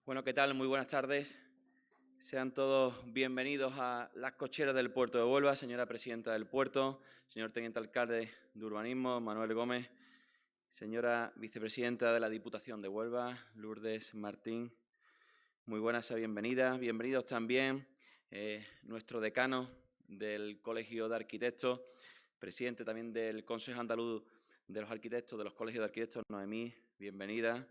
Bueno, ¿qué tal? Muy buenas tardes. Sean todos bienvenidos a las cocheras del puerto de Huelva, señora presidenta del puerto, señor teniente alcalde de urbanismo, Manuel Gómez, señora vicepresidenta de la Diputación de Huelva, Lourdes Martín. Muy buenas, bienvenidas. Bienvenidos también nuestro decano del Colegio de Arquitectos, presidente también del Consejo Andaluz de los Arquitectos, de los Colegios de Arquitectos, Noemí, bienvenida.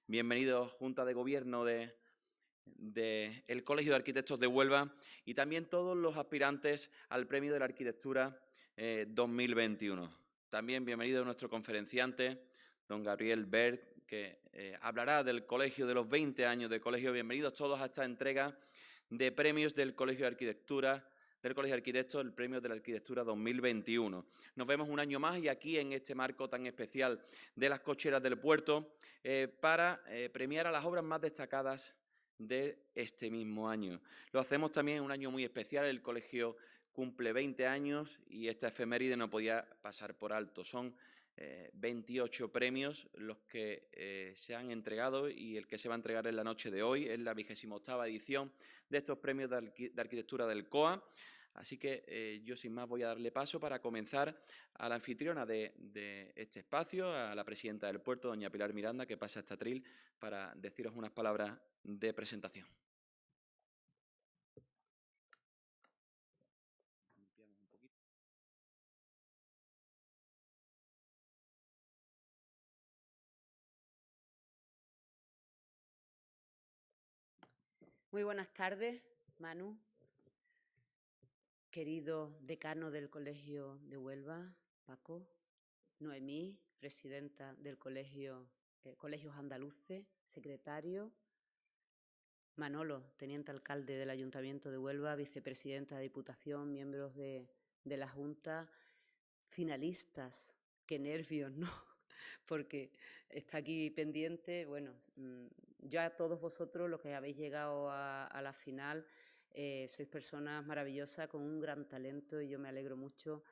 Bienvenidos, Junta de Gobierno del Colegio de Arquitectos de Huelva y también todos los aspirantes al Premio de la Arquitectura 2021. También bienvenido nuestro conferenciante, don Gabriel Berg, que hablará del colegio, de los 20 años de colegio. Bienvenidos todos a esta entrega de premios del Colegio de Arquitectura, del Colegio de Arquitectos, el Premio de la Arquitectura 2021. Nos vemos un año más y aquí en este marco tan especial de las cocheras del puerto para premiar a las obras más destacadas de este mismo año. Lo hacemos también en un año muy especial. El colegio cumple 20 años y esta efeméride no podía pasar por alto. Son 28 premios los que se han entregado y el que se va a entregar en la noche de hoy. Es la 28ª edición de estos premios de arquitectura del COA. Así que yo sin más voy a darle paso para comenzar a la anfitriona de este espacio, a la presidenta del puerto, doña Pilar Miranda, que pasa este atril para deciros unas palabras de presentación. Muy buenas tardes, Manu, querido decano del Colegio de Huelva, Paco, Noemí, presidenta del Colegios Andaluces, secretario, Manolo, teniente alcalde del Ayuntamiento de Huelva, vicepresidenta de Diputación, miembros de la Junta, finalistas, qué nervios, ¿no? Porque está aquí pendiente, bueno, ya todos vosotros los que habéis llegado a la final, sois personas maravillosas con un gran talento y yo me alegro mucho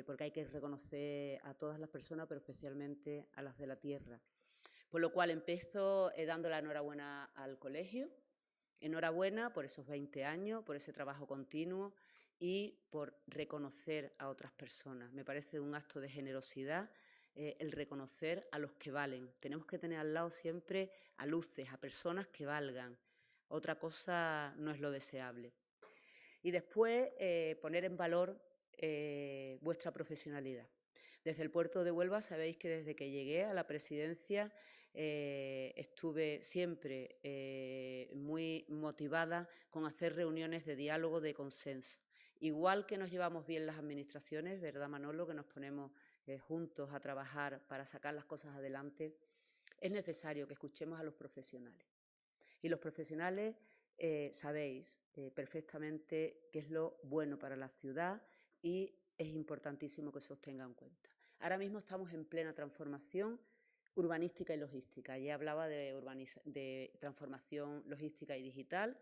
porque hay que reconocer a todas las personas, pero especialmente a las de la tierra. Por lo cual empiezo dando la enhorabuena al colegio. Enhorabuena por esos 20 años, por ese trabajo continuo y por reconocer a otras personas. Me parece un acto de generosidad el reconocer a los que valen. Tenemos que tener al lado siempre a luces, a personas que valgan. Otra cosa no es lo deseable. Y después poner en valor vuestra profesionalidad. Desde el puerto de Huelva sabéis que desde que llegué a la presidencia estuve siempre muy motivada con hacer reuniones de diálogo, de consenso. Igual que nos llevamos bien las administraciones, ¿verdad, Manolo? Que nos ponemos juntos a trabajar para sacar las cosas adelante, es necesario que escuchemos a los profesionales. Y los profesionales sabéis perfectamente qué es lo bueno para la ciudad y es importantísimo que se os tenga en cuenta. Ahora mismo estamos en plena transformación urbanística y logística. Ya hablaba de transformación logística y digital.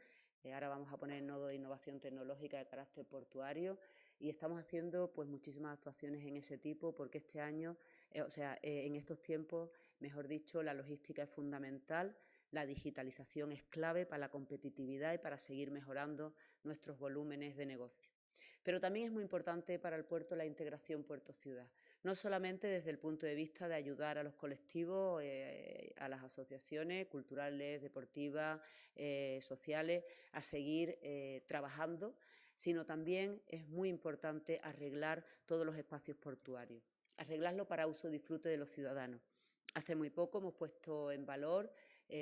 Ahora vamos a poner nodo de innovación tecnológica de carácter portuario y estamos haciendo pues muchísimas actuaciones en ese tipo porque este año, en estos tiempos, mejor dicho, la logística es fundamental. La digitalización es clave para la competitividad y para seguir mejorando nuestros volúmenes de negocio. Pero también es muy importante para el puerto la integración puerto-ciudad, no solamente desde el punto de vista de ayudar a los colectivos, a las asociaciones culturales, deportivas, sociales, a seguir trabajando, sino también es muy importante arreglar todos los espacios portuarios, arreglarlo para uso y disfrute de los ciudadanos. Hace muy poco hemos puesto en valor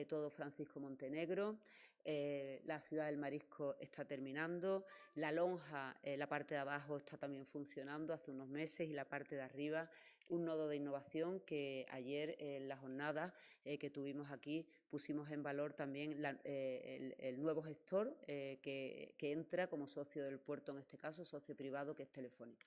todo Francisco Montenegro, la ciudad del Marisco está terminando, la lonja, la parte de abajo está también funcionando hace unos meses y la parte de arriba, un nodo de innovación que ayer en la jornada que tuvimos aquí pusimos en valor también el nuevo gestor que entra como socio del puerto, en este caso socio privado, que es Telefónica.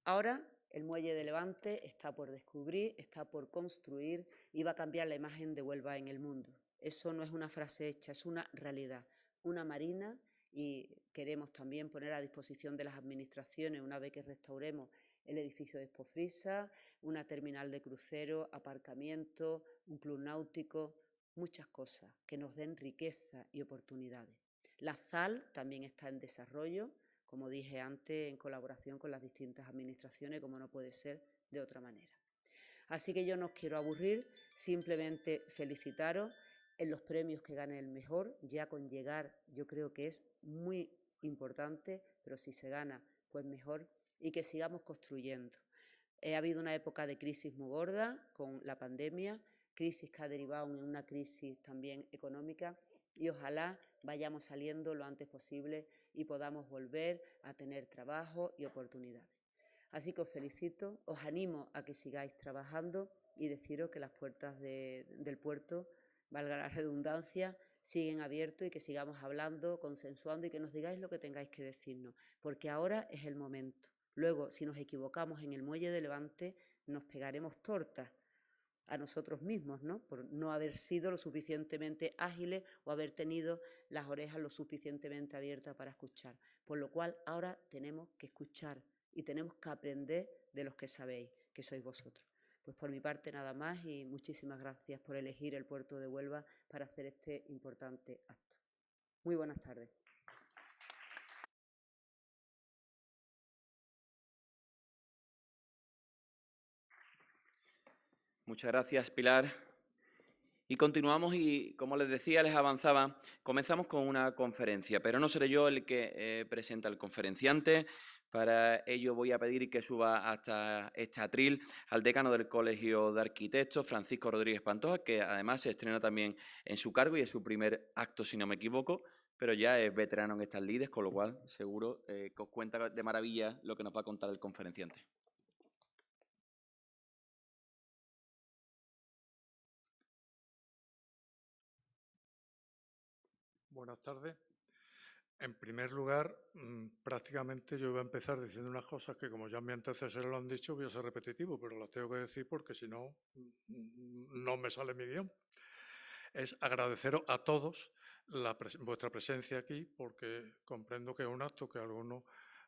Ahora el muelle de Levante está por descubrir, está por construir y va a cambiar la imagen de Huelva en el mundo. Eso no es una frase hecha, es una realidad. Una marina, y queremos también poner a disposición de las administraciones, una vez que restauremos el edificio de Expofrisa, una terminal de crucero, aparcamiento, un club náutico, muchas cosas que nos den riqueza y oportunidades. La ZAL también está en desarrollo, como dije antes, en colaboración con las distintas administraciones, como no puede ser de otra manera. Así que yo no os quiero aburrir, simplemente felicitaros en los premios que gane el mejor. Ya con llegar yo creo que es muy importante, pero si se gana, pues mejor, y que sigamos construyendo. Ha habido una época de crisis muy gorda con la pandemia, crisis que ha derivado en una crisis también económica, y ojalá vayamos saliendo lo antes posible y podamos volver a tener trabajo y oportunidades. Así que os felicito, os animo a que sigáis trabajando y deciros que las puertas del puerto, valga la redundancia, siguen abiertos y que sigamos hablando, consensuando y que nos digáis lo que tengáis que decirnos, porque ahora es el momento. Luego, si nos equivocamos en el muelle de Levante, nos pegaremos tortas a nosotros mismos, ¿no? Por no haber sido lo suficientemente ágiles o haber tenido las orejas lo suficientemente abiertas para escuchar. Por lo cual, ahora tenemos que escuchar y tenemos que aprender de los que sabéis, que sois vosotros. Pues por mi parte nada más y muchísimas gracias por elegir el puerto de Huelva para hacer este importante acto. Muy buenas tardes. Muchas gracias, Pilar. Y continuamos y, como les decía, les avanzaba, comenzamos con una conferencia, pero no seré yo el que presenta al conferenciante. Para ello voy a pedir que suba hasta este atril al decano del Colegio de Arquitectos, Francisco Rodríguez Pantoja, que además se estrena también en su cargo y es su primer acto, si no me equivoco, pero ya es veterano en estas lides, con lo cual seguro que os cuenta de maravilla lo que nos va a contar el conferenciante. Buenas tardes. En primer lugar, prácticamente yo iba a empezar diciendo unas cosas que, como ya mis antecesores lo han dicho, voy a ser repetitivo, pero las tengo que decir porque si no, no me sale mi guión. Es agradeceros a todos vuestra presencia aquí, porque comprendo que es un acto que a algunos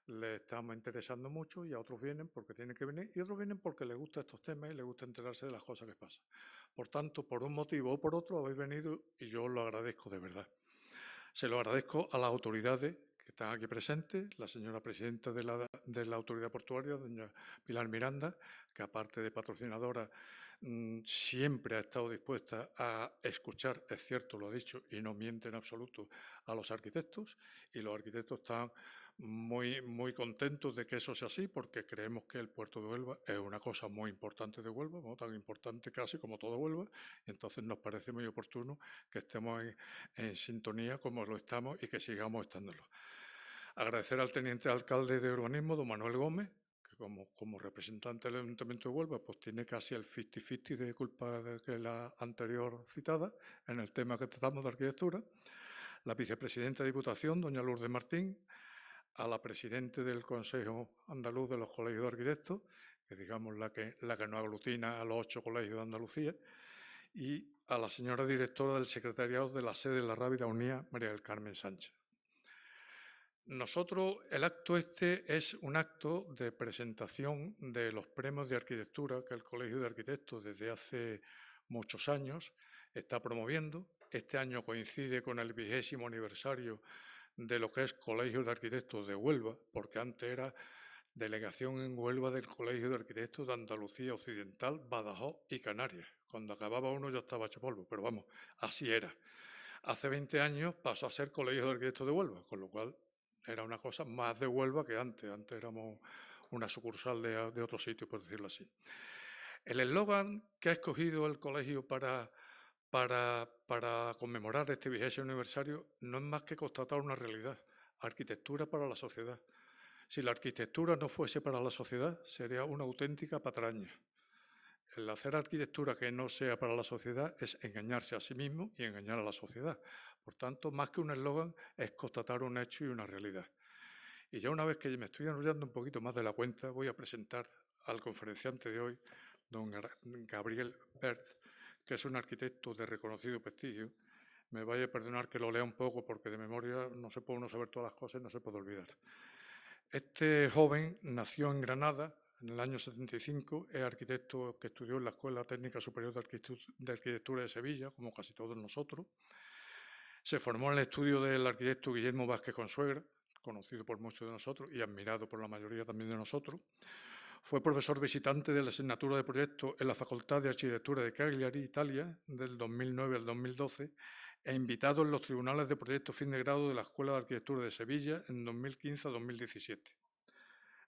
les estamos interesando mucho y a otros vienen porque tienen que venir y otros vienen porque les gustan estos temas y les gusta enterarse de las cosas que pasan. Por tanto, por un motivo o por otro habéis venido y yo os lo agradezco de verdad. Se lo agradezco a las autoridades que están aquí presentes, la señora presidenta de la autoridad portuaria, doña Pilar Miranda, que aparte de patrocinadora siempre ha estado dispuesta a escuchar, es cierto, lo ha dicho, y no miente en absoluto, a los arquitectos, y los arquitectos están muy contentos de que eso sea así, porque creemos que el puerto de Huelva es una cosa muy importante de Huelva, ¿no? Tan importante casi como todo Huelva, y entonces nos parece muy oportuno que estemos en sintonía como lo estamos y que sigamos estándolo. Agradecer al teniente alcalde de urbanismo, don Manuel Gómez, que como representante del Ayuntamiento de Huelva, pues tiene casi el 50-50 de culpa de que la anterior citada en el tema que tratamos de arquitectura, la vicepresidenta de Diputación, doña Lourdes Martín, a la presidenta del Consejo Andaluz de los Colegios de Arquitectos, que digamos la que nos aglutina a los 8 colegios de Andalucía, y a la señora directora del secretariado de la sede de la Rábida Unida, María del Carmen Sánchez. Nosotros, el acto este es un acto de presentación de los premios de arquitectura que el Colegio de Arquitectos desde hace muchos años está promoviendo. Este año coincide con el 20º aniversario de lo que es Colegio de Arquitectos de Huelva, porque antes era Delegación en Huelva del Colegio de Arquitectos de Andalucía Occidental, Badajoz y Canarias. Cuando acababa uno ya estaba hecho polvo, pero vamos, así era. Hace 20 años pasó a ser Colegio de Arquitectos de Huelva, con lo cual era una cosa más de Huelva que antes. Antes éramos una sucursal de otro sitio, por decirlo así. El eslogan que ha escogido el colegio para conmemorar este 20º aniversario no es más que constatar una realidad: arquitectura para la sociedad. Si la arquitectura no fuese para la sociedad, sería una auténtica patraña. El hacer arquitectura que no sea para la sociedad es engañarse a sí mismo y engañar a la sociedad. Por tanto, más que un eslogan, es constatar un hecho y una realidad. Y ya una vez que me estoy enrollando un poquito más de la cuenta, voy a presentar al conferenciante de hoy, don Gabriel Bert, que es un arquitecto de reconocido prestigio. Me vaya a perdonar que lo lea un poco porque de memoria no se puede uno saber todas las cosas y no se puede olvidar. Este joven nació en Granada en el año 75, es arquitecto que estudió en la Escuela Técnica Superior de Arquitectura de Sevilla, como casi todos nosotros. Se formó en el estudio del arquitecto Guillermo Vázquez Consuegra, conocido por muchos de nosotros y admirado por la mayoría también de nosotros. Fue profesor visitante de la asignatura de proyectos en la Facultad de Arquitectura de Cagliari, Italia, del 2009 al 2012, e invitado en los tribunales de proyectos fin de grado de la Escuela de Arquitectura de Sevilla en 2015 a 2017.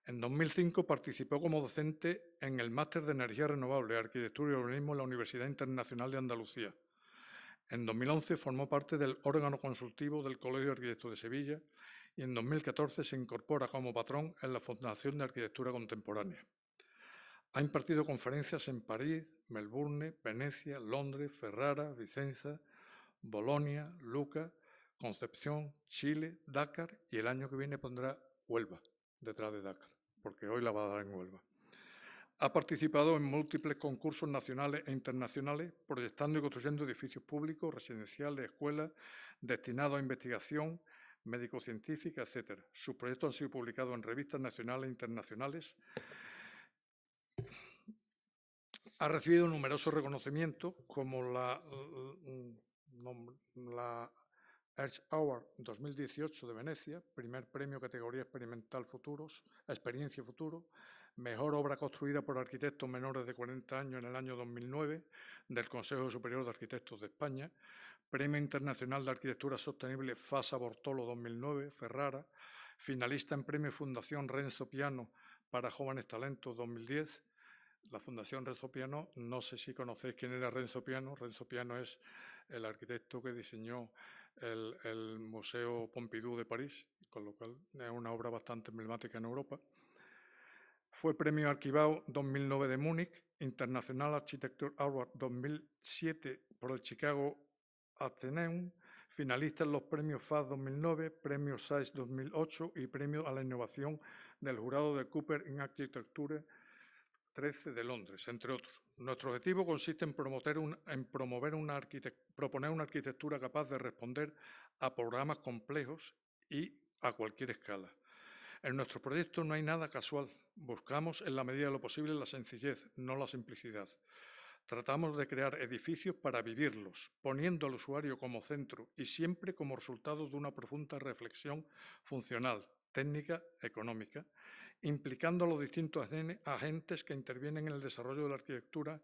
En 2005 participó como docente en el Máster de Energía Renovable, Arquitectura y Urbanismo en la Universidad Internacional de Andalucía. En 2011 formó parte del órgano consultivo del Colegio de Arquitectos de Sevilla y en 2014 se incorpora como patrón en la Fundación de Arquitectura Contemporánea. Ha impartido conferencias en París, Melbourne, Venecia, Londres, Ferrara, Vicenza, Bolonia, Lucca, Concepción, Chile, Dakar y el año que viene pondrá Huelva detrás de Dakar, porque hoy la va a dar en Huelva. Ha participado en múltiples concursos nacionales e internacionales, proyectando y construyendo edificios públicos, residenciales, escuelas, destinados a investigación médico-científica, etc. Sus proyectos han sido publicados en revistas nacionales e internacionales. Ha recibido numerosos reconocimientos, como la Earth Award 2018 de Venecia, primer premio categoría experimental futuros, experiencia futuro, mejor obra construida por arquitectos menores de 40 años en el año 2009 del Consejo Superior de Arquitectos de España, Premio Internacional de Arquitectura Sostenible Fasa Bortolo 2009, Ferrara, finalista en Premio Fundación Renzo Piano para Jóvenes Talentos 2010. La Fundación Renzo Piano, no sé si conocéis quién era Renzo Piano. Renzo Piano es el arquitecto que diseñó el Museo Pompidou de París, con lo cual es una obra bastante emblemática en Europa. Fue Premio Arquibao 2009 de Múnich, International Architecture Award 2007 por el Chicago Atheneum, finalista en los premios FAS 2009, Premio SAIS 2008 y Premio a la Innovación del Jurado de Cooper in Architecture 13 de Londres, entre otros. Nuestro objetivo consiste en proponer una arquitectura capaz de responder a programas complejos y a cualquier escala. En nuestro proyecto no hay nada casual. Buscamos, en la medida de lo posible, la sencillez, no la simplicidad. Tratamos de crear edificios para vivirlos, poniendo al usuario como centro y siempre como resultado de una profunda reflexión funcional, técnica, económica, implicando a los distintos agentes que intervienen en el desarrollo de la arquitectura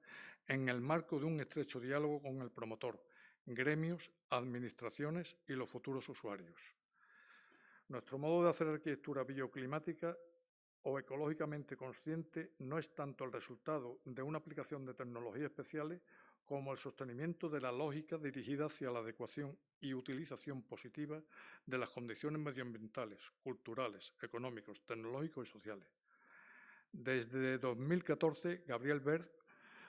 en el marco de un estrecho diálogo con el promotor, gremios, administraciones y los futuros usuarios. Nuestro modo de hacer arquitectura bioclimática o ecológicamente consciente no es tanto el resultado de una aplicación de tecnologías especiales como el sostenimiento de la lógica dirigida hacia la adecuación y utilización positiva de las condiciones medioambientales, culturales, económicos, tecnológicos y sociales. Desde 2014, Gabriel Bert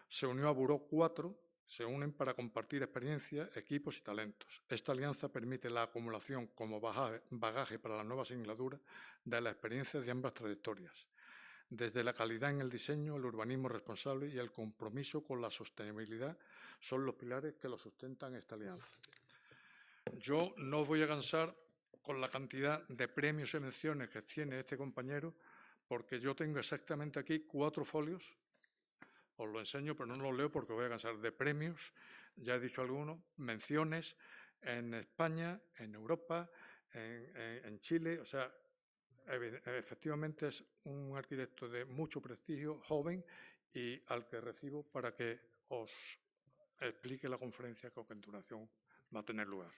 se unió a Buró 4, se unen para compartir experiencias, equipos y talentos. Esta alianza permite la acumulación como bagaje para la nueva singladura de las experiencias de ambas trayectorias, desde la calidad en el diseño, el urbanismo responsable y el compromiso con la sostenibilidad son los pilares que lo sustentan esta alianza. Yo no os voy a cansar con la cantidad de premios y menciones que tiene este compañero, porque yo tengo exactamente aquí 4 folios. Os lo enseño, pero no los leo porque voy a cansar de premios, ya he dicho algunos, menciones en España, en Europa, en Chile. O sea, efectivamente es un arquitecto de mucho prestigio, joven, y al que recibo para que os explique la conferencia que a continuación va a tener lugar.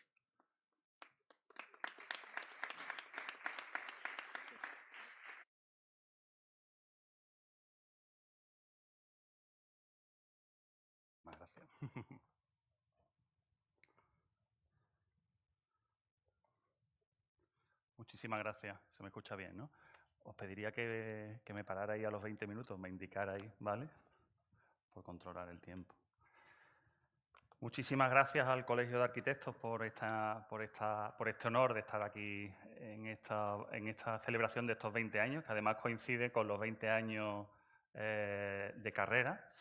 Gracias. Muchísimas gracias. Se me escucha bien, ¿no? Os pediría que me pararais a los 20 minutos, me indicarais, ¿vale? Por controlar el tiempo. Muchísimas gracias al Colegio de Arquitectos por este honor de estar aquí en esta celebración de estos 20 años, que además coincide con los 20 años de carrera.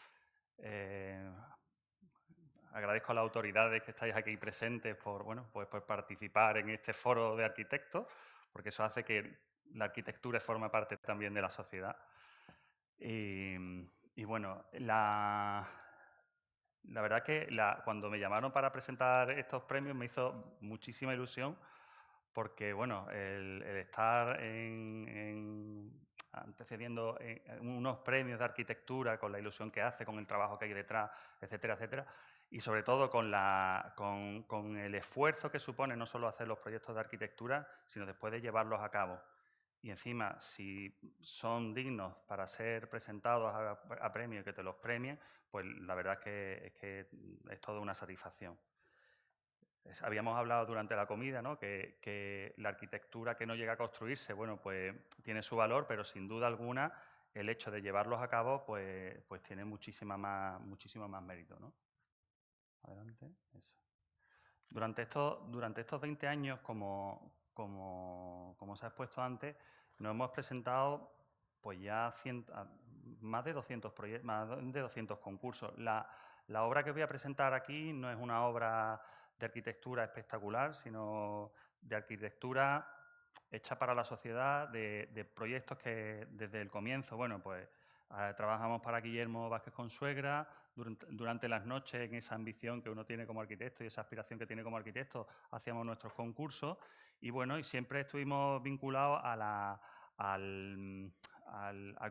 Agradezco a las autoridades que estáis aquí presentes por participar en este foro de arquitectos, porque eso hace que la arquitectura forme parte también de la sociedad. Y bueno, la verdad que cuando me llamaron para presentar estos premios me hizo muchísima ilusión porque, bueno, el estar antecediendo en unos premios de arquitectura con la ilusión que hace, con el trabajo que hay detrás, etcétera, etcétera, y sobre todo con el esfuerzo que supone no solo hacer los proyectos de arquitectura, sino después de llevarlos a cabo. Y encima, si son dignos para ser presentados a premios y que te los premien, pues la verdad es que es toda una satisfacción. Habíamos hablado durante la comida, ¿no? que la arquitectura que no llega a construirse, bueno, pues tiene su valor, pero sin duda alguna el hecho de llevarlos a cabo, pues tiene muchísimo más mérito, ¿no? Adelante, eso. Durante estos 20 años, como se ha expuesto antes, nos hemos presentado pues ya más de 200 concursos. La obra que voy a presentar aquí no es una obra de arquitectura espectacular, sino de arquitectura hecha para la sociedad, de proyectos que desde el comienzo, bueno, pues trabajamos para Guillermo Vázquez Consuegra. Durante las noches, en esa ambición que uno tiene como arquitecto y esa aspiración que tiene como arquitecto, hacíamos nuestros concursos y bueno, y siempre estuvimos vinculados al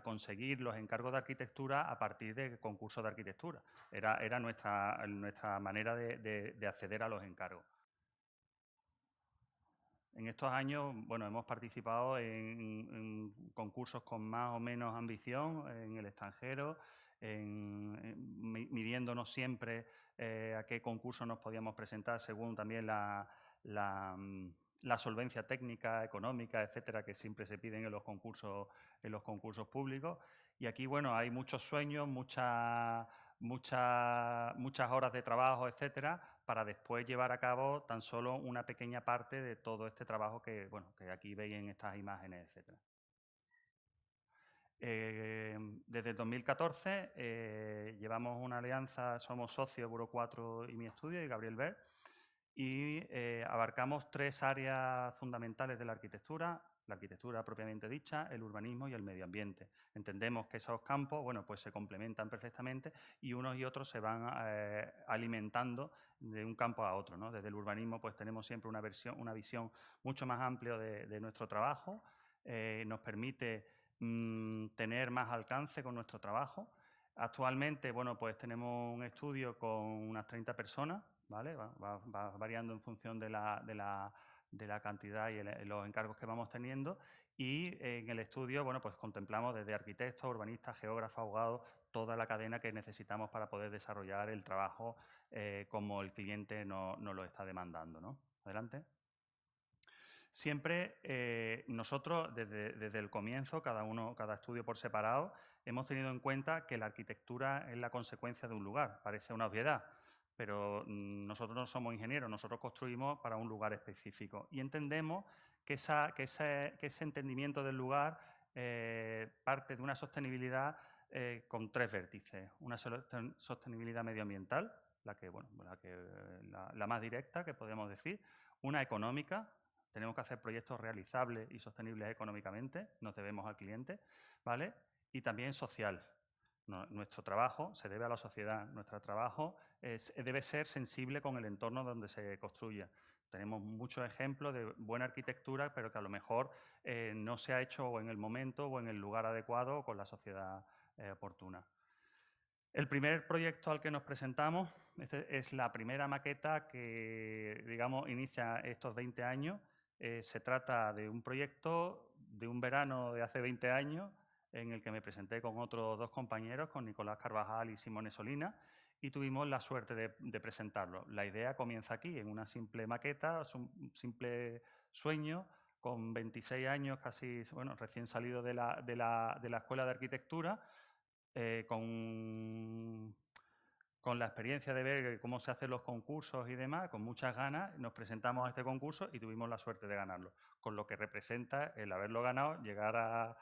conseguir los encargos de arquitectura a partir de concursos de arquitectura. Era nuestra manera de acceder a los encargos. En estos años, bueno, hemos participado en concursos con más o menos ambición en el extranjero, midiéndonos siempre a qué concurso nos podíamos presentar según también la solvencia técnica, económica, etcétera, que siempre se piden en los concursos públicos. Y aquí, bueno, hay muchos sueños, muchas horas de trabajo, etcétera, para después llevar a cabo tan solo una pequeña parte de todo este trabajo que aquí veis en estas imágenes, etcétera. Desde el 2014 llevamos una alianza, somos socios, Buró 4 y mi estudio, y Gabriel Ver, y abarcamos 3 áreas fundamentales de la arquitectura propiamente dicha, el urbanismo y el medio ambiente. Entendemos que esos campos, bueno, pues se complementan perfectamente y unos y otros se van alimentando de un campo a otro, ¿no? Desde el urbanismo, pues tenemos siempre una visión mucho más amplia de nuestro trabajo, nos permite tener más alcance con nuestro trabajo. Actualmente, bueno, pues tenemos un estudio con unas 30 personas, ¿vale? Va variando en función de la cantidad y los encargos que vamos teniendo. Y en el estudio, bueno, pues contemplamos desde arquitectos, urbanistas, geógrafos, abogados, toda la cadena que necesitamos para poder desarrollar el trabajo como el cliente nos lo está demandando, ¿no? Adelante. Siempre nosotros, desde el comienzo, cada estudio por separado, hemos tenido en cuenta que la arquitectura es la consecuencia de un lugar. Parece una obviedad, pero nosotros no somos ingenieros, nosotros construimos para un lugar específico. Y entendemos que ese entendimiento del lugar parte de una sostenibilidad con 3 vértices. Una sostenibilidad medioambiental, la más directa que podemos decir, una económica. Tenemos que hacer proyectos realizables y sostenibles económicamente, nos debemos al cliente, ¿vale? Y también social. Nuestro trabajo se debe a la sociedad, nuestro trabajo debe ser sensible con el entorno donde se construya. Tenemos muchos ejemplos de buena arquitectura, pero que a lo mejor no se ha hecho en el momento o en el lugar adecuado o con la sociedad oportuna. El primer proyecto al que nos presentamos es la primera maqueta que, digamos, inicia estos 20 años. Se trata de un proyecto de un verano de hace 20 años en el que me presenté con otros 2 compañeros, con Nicolás Carvajal y Simone Solina, y tuvimos la suerte de presentarlo. La idea comienza aquí, en una simple maqueta, un simple sueño, con 26 años, casi, bueno, recién salido de la Escuela de Arquitectura, con la experiencia de ver cómo se hacen los concursos y demás, con muchas ganas, nos presentamos a este concurso y tuvimos la suerte de ganarlo, con lo que representa el haberlo ganado, llegar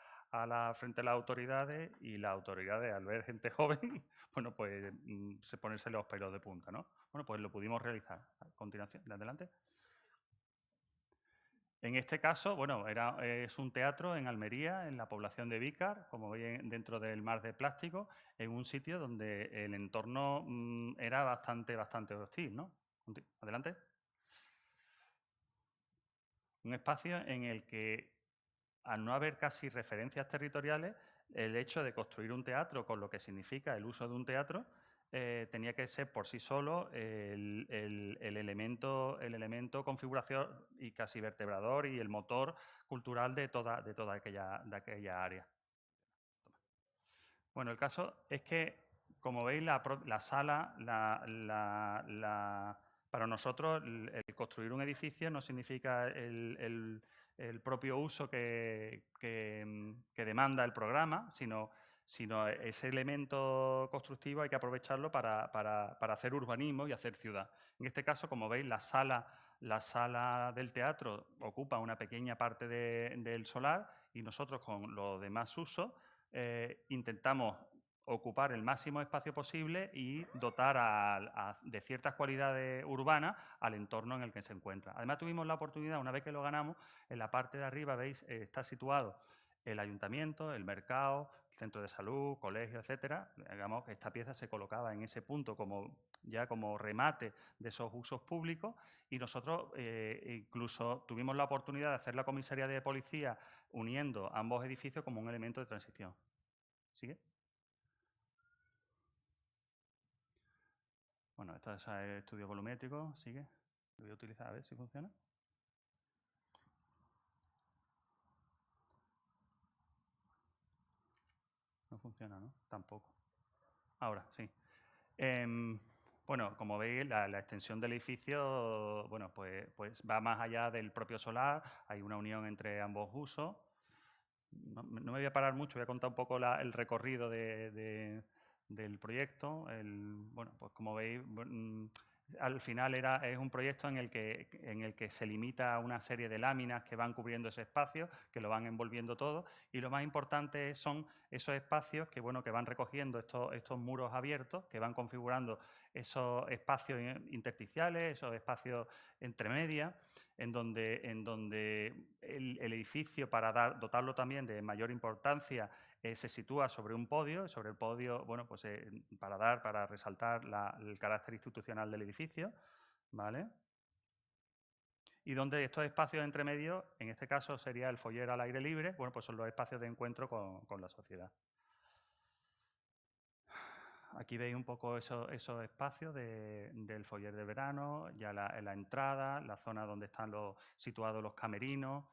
frente a las autoridades y las autoridades, al ver gente joven, bueno, pues se ponerse los pelos de punta, ¿no? Bueno, pues lo pudimos realizar. A continuación, de adelante. En este caso, bueno, es un teatro en Almería, en la población de Vícar, como veis, dentro del Mar de Plástico, en un sitio donde el entorno era bastante hostil, ¿no? Adelante. Un espacio en el que, al no haber casi referencias territoriales, el hecho de construir un teatro con lo que significa el uso de un teatro tenía que ser por sí solo el elemento configuración y casi vertebrador y el motor cultural de toda aquella área. Bueno, el caso es que, como veis, la sala, para nosotros, el construir un edificio no significa el propio uso que demanda el programa, sino ese elemento constructivo hay que aprovecharlo para hacer urbanismo y hacer ciudad. En este caso, como veis, la sala del teatro ocupa una pequeña parte del solar y nosotros, con los demás usos, intentamos ocupar el máximo espacio posible y dotar de ciertas cualidades urbanas al entorno en el que se encuentra. Además, tuvimos la oportunidad, una vez que lo ganamos, en la parte de arriba, veis, está situado el ayuntamiento, el mercado, el centro de salud, colegio, etcétera. Digamos que esta pieza se colocaba en ese punto ya como remate de esos usos públicos, y nosotros incluso tuvimos la oportunidad de hacer la comisaría de policía uniendo ambos edificios como un elemento de transición. ¿Sigue? Bueno, esto es el estudio volumétrico. ¿Sigue? Lo voy a utilizar a ver si funciona. No funciona, ¿no? Tampoco. Ahora, sí. Bueno, como veis, la extensión del edificio, bueno, pues va más allá del propio solar. Hay una unión entre ambos usos. No me voy a parar mucho, voy a contar un poco el recorrido del proyecto. Bueno, pues como veis, al final es un proyecto en el que se limita a una serie de láminas que van cubriendo ese espacio, que lo van envolviendo todo, y lo más importante son esos espacios que, bueno, que van recogiendo estos muros abiertos, que van configurando esos espacios intersticiales, esos espacios entre medias, en donde el edificio, para dotarlo también de mayor importancia, se sitúa sobre un podio. Sobre el podio, bueno, pues para resaltar el carácter institucional del edificio, ¿vale? Y donde estos espacios entre medios, en este caso sería el foyer al aire libre, bueno, pues son los espacios de encuentro con la sociedad. Aquí veis un poco esos espacios del foyer de verano, ya la entrada, la zona donde están situados los camerinos,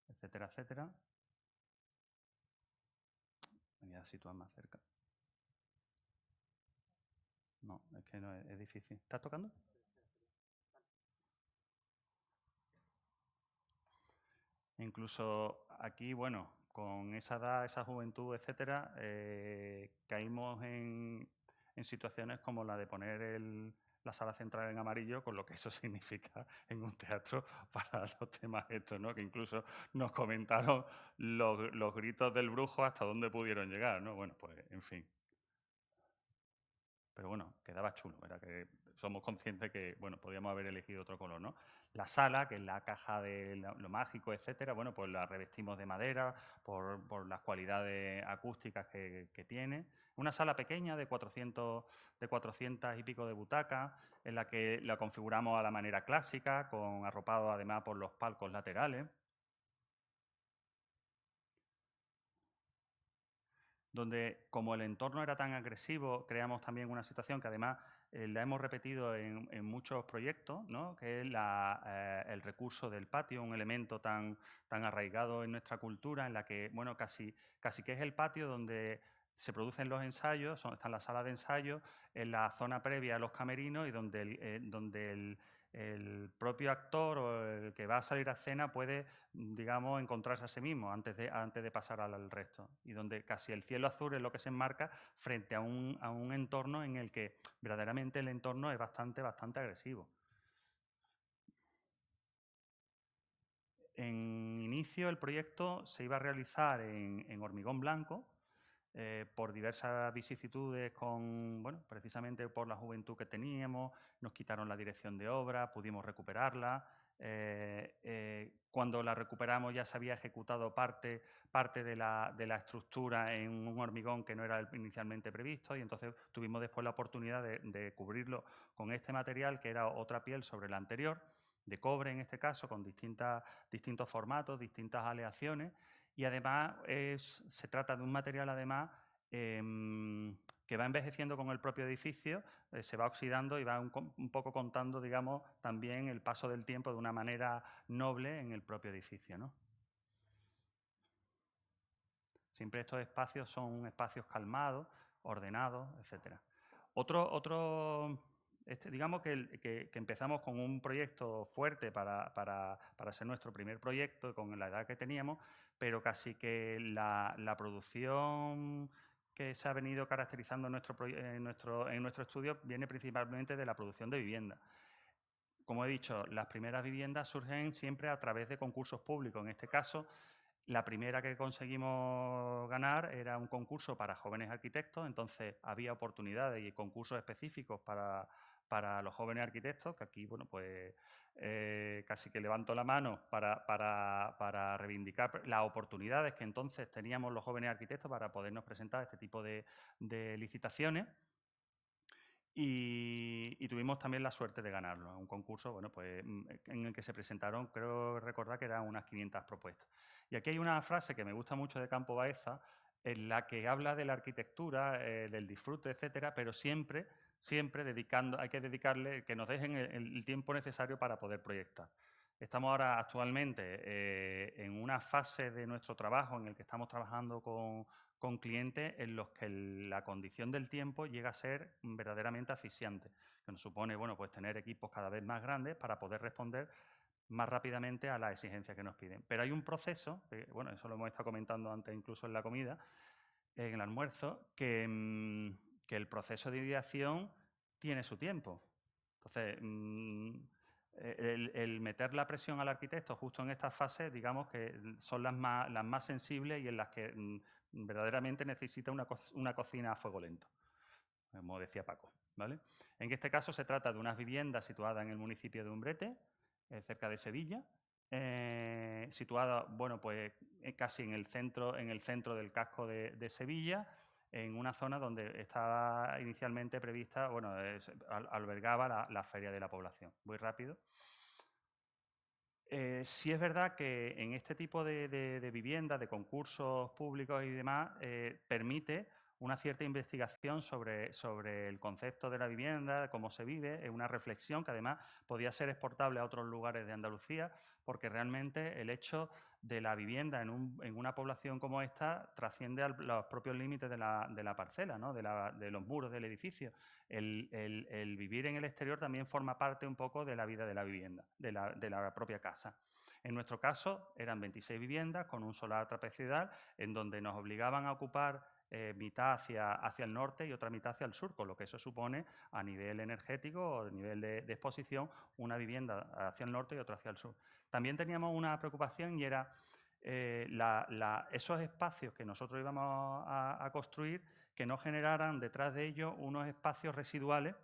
etcétera, etcétera. Me voy a situar más cerca. No, es que no es difícil. ¿Estás tocando? Incluso aquí, bueno, con esa edad, esa juventud, etcétera, caímos en situaciones como la de poner la sala central en amarillo, con lo que eso significa en un teatro para los temas estos, ¿no? Que incluso nos comentaron los gritos del brujo hasta dónde pudieron llegar, ¿no? Bueno, pues, en fin. Pero bueno, quedaba chulo, era que somos conscientes que, bueno, podíamos haber elegido otro color, ¿no? La sala, que es la caja de lo mágico, etcétera, bueno, pues la revestimos de madera por las cualidades acústicas que tiene. Una sala pequeña de 400 y pico de butacas, en la que la configuramos a la manera clásica, con arropado además por los palcos laterales, donde, como el entorno era tan agresivo, creamos también una situación que además la hemos repetido en muchos proyectos, ¿no? Que es el recurso del patio, un elemento tan arraigado en nuestra cultura, en la que, bueno, casi que es el patio donde se producen los ensayos, está en la sala de ensayo, en la zona previa a los camerinos, y donde el propio actor o el que va a salir a escena puede, digamos, encontrarse a sí mismo antes de pasar al resto, y donde casi el cielo azul es lo que se enmarca frente a un entorno en el que verdaderamente el entorno es bastante agresivo. En inicio, el proyecto se iba a realizar en hormigón blanco. Por diversas vicisitudes, bueno, precisamente por la juventud que teníamos, nos quitaron la dirección de obra, pudimos recuperarla, Cuando la recuperamos ya se había ejecutado parte de la estructura en un hormigón que no era el inicialmente previsto, y entonces tuvimos después la oportunidad de cubrirlo con este material, que era otra piel sobre la anterior, de cobre en este caso, con distintos formatos, distintas aleaciones, y además se trata de un material además que va envejeciendo con el propio edificio, se va oxidando y va un poco contando, digamos, también el paso del tiempo de una manera noble en el propio edificio, ¿no? Siempre estos espacios son espacios calmados, ordenados, etc. Digamos que empezamos con un proyecto fuerte para ser nuestro primer proyecto con la edad que teníamos, pero casi que la producción que se ha venido caracterizando en nuestro estudio viene principalmente de la producción de vivienda. Como he dicho, las primeras viviendas surgen siempre a través de concursos públicos. En este caso, la primera que conseguimos ganar era un concurso para jóvenes arquitectos, entonces había oportunidades y concursos específicos para los jóvenes arquitectos, que aquí, bueno, pues casi que levanto la mano para reivindicar las oportunidades que entonces teníamos los jóvenes arquitectos para podernos presentar este tipo de licitaciones. Y tuvimos también la suerte de ganarlo, un concurso, bueno, pues, en el que se presentaron, creo recordar que eran unas 500 propuestas. Y aquí hay una frase que me gusta mucho de Campo Baeza, en la que habla de la arquitectura, del disfrute, etcétera, pero siempre hay que dedicarle, que nos dejen el tiempo necesario para poder proyectar. Estamos ahora actualmente en una fase de nuestro trabajo en el que estamos trabajando con clientes en los que la condición del tiempo llega a ser verdaderamente asfixiante, que nos supone, bueno, pues tener equipos cada vez más grandes para poder responder más rápidamente a las exigencias que nos piden. Pero hay un proceso, bueno, eso lo hemos estado comentando antes incluso en la comida, en el almuerzo, que el proceso de ideación tiene su tiempo. Entonces, el meter la presión al arquitecto justo en estas fases, digamos que son las más sensibles y en las que verdaderamente necesita una cocina a fuego lento, como decía Paco, ¿vale? En este caso se trata de unas viviendas situadas en el municipio de Umbrete, cerca de Sevilla, situada, bueno, pues casi en el centro del casco de Sevilla, en una zona donde estaba inicialmente prevista, bueno, albergaba la Feria de la Población. Voy rápido. Sí es verdad que en este tipo de viviendas, de concursos públicos y demás, permite una cierta investigación sobre el concepto de la vivienda, cómo se vive, una reflexión que además podía ser exportable a otros lugares de Andalucía, porque realmente el hecho de la vivienda en una población como esta trasciende a los propios límites de la parcela, ¿no? de los muros del edificio. El vivir en el exterior también forma parte un poco de la vida de la vivienda, de la propia casa. En nuestro caso eran 26 viviendas con un solar trapezoidal en donde nos obligaban a ocupar mitad hacia el norte y otra mitad hacia el sur, con lo que eso supone a nivel energético o a nivel de exposición una vivienda hacia el norte y otra hacia el sur. También teníamos una preocupación y era esos espacios que nosotros íbamos a construir, que no generaran detrás de ellos unos espacios residuales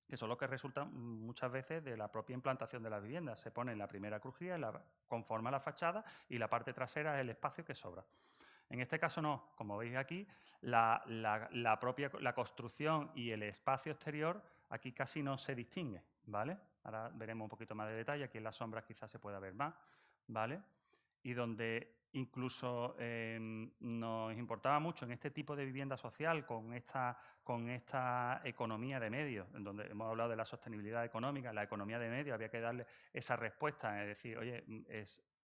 que son los que resultan muchas veces de la propia implantación de las viviendas. Se pone en la primera crujía, conforma la fachada y la parte trasera es el espacio que sobra. En este caso no, como veis aquí, la construcción y el espacio exterior aquí casi no se distingue, ¿vale? Ahora veremos un poquito más de detalle, aquí en las sombras quizás se pueda ver más, ¿vale? Y donde incluso nos importaba mucho en este tipo de vivienda social, con esta economía de medios, en donde hemos hablado de la sostenibilidad económica, la economía de medios, había que darle esa respuesta, es decir, oye,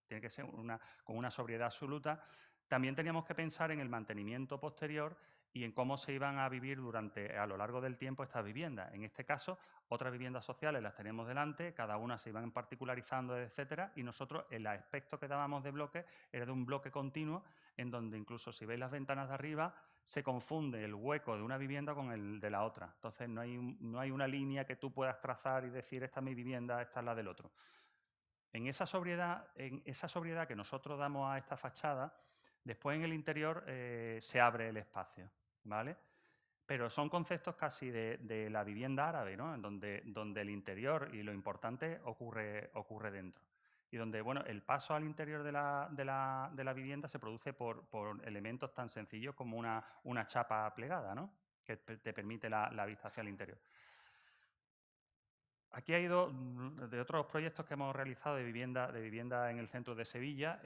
tiene que ser con una sobriedad absoluta. También teníamos que pensar en el mantenimiento posterior y en cómo se iban a vivir a lo largo del tiempo estas viviendas. En este caso, otras viviendas sociales las tenemos delante, cada una se iban particularizando, etcétera, y nosotros el aspecto que dábamos de bloque era de un bloque continuo, en donde incluso si veis las ventanas de arriba, se confunde el hueco de una vivienda con el de la otra. Entonces no hay una línea que tú puedas trazar y decir esta es mi vivienda, esta es la del otro. En esa sobriedad que nosotros damos a esta fachada, después en el interior se abre el espacio, ¿vale? Pero son conceptos casi de la vivienda árabe, ¿no? En donde el interior y lo importante ocurre dentro. Y donde, bueno, el paso al interior de la vivienda se produce por elementos tan sencillos como una chapa plegada, ¿no? Que te permite la vista hacia el interior. Aquí ha ido de otros proyectos que hemos realizado de vivienda en el centro de Sevilla.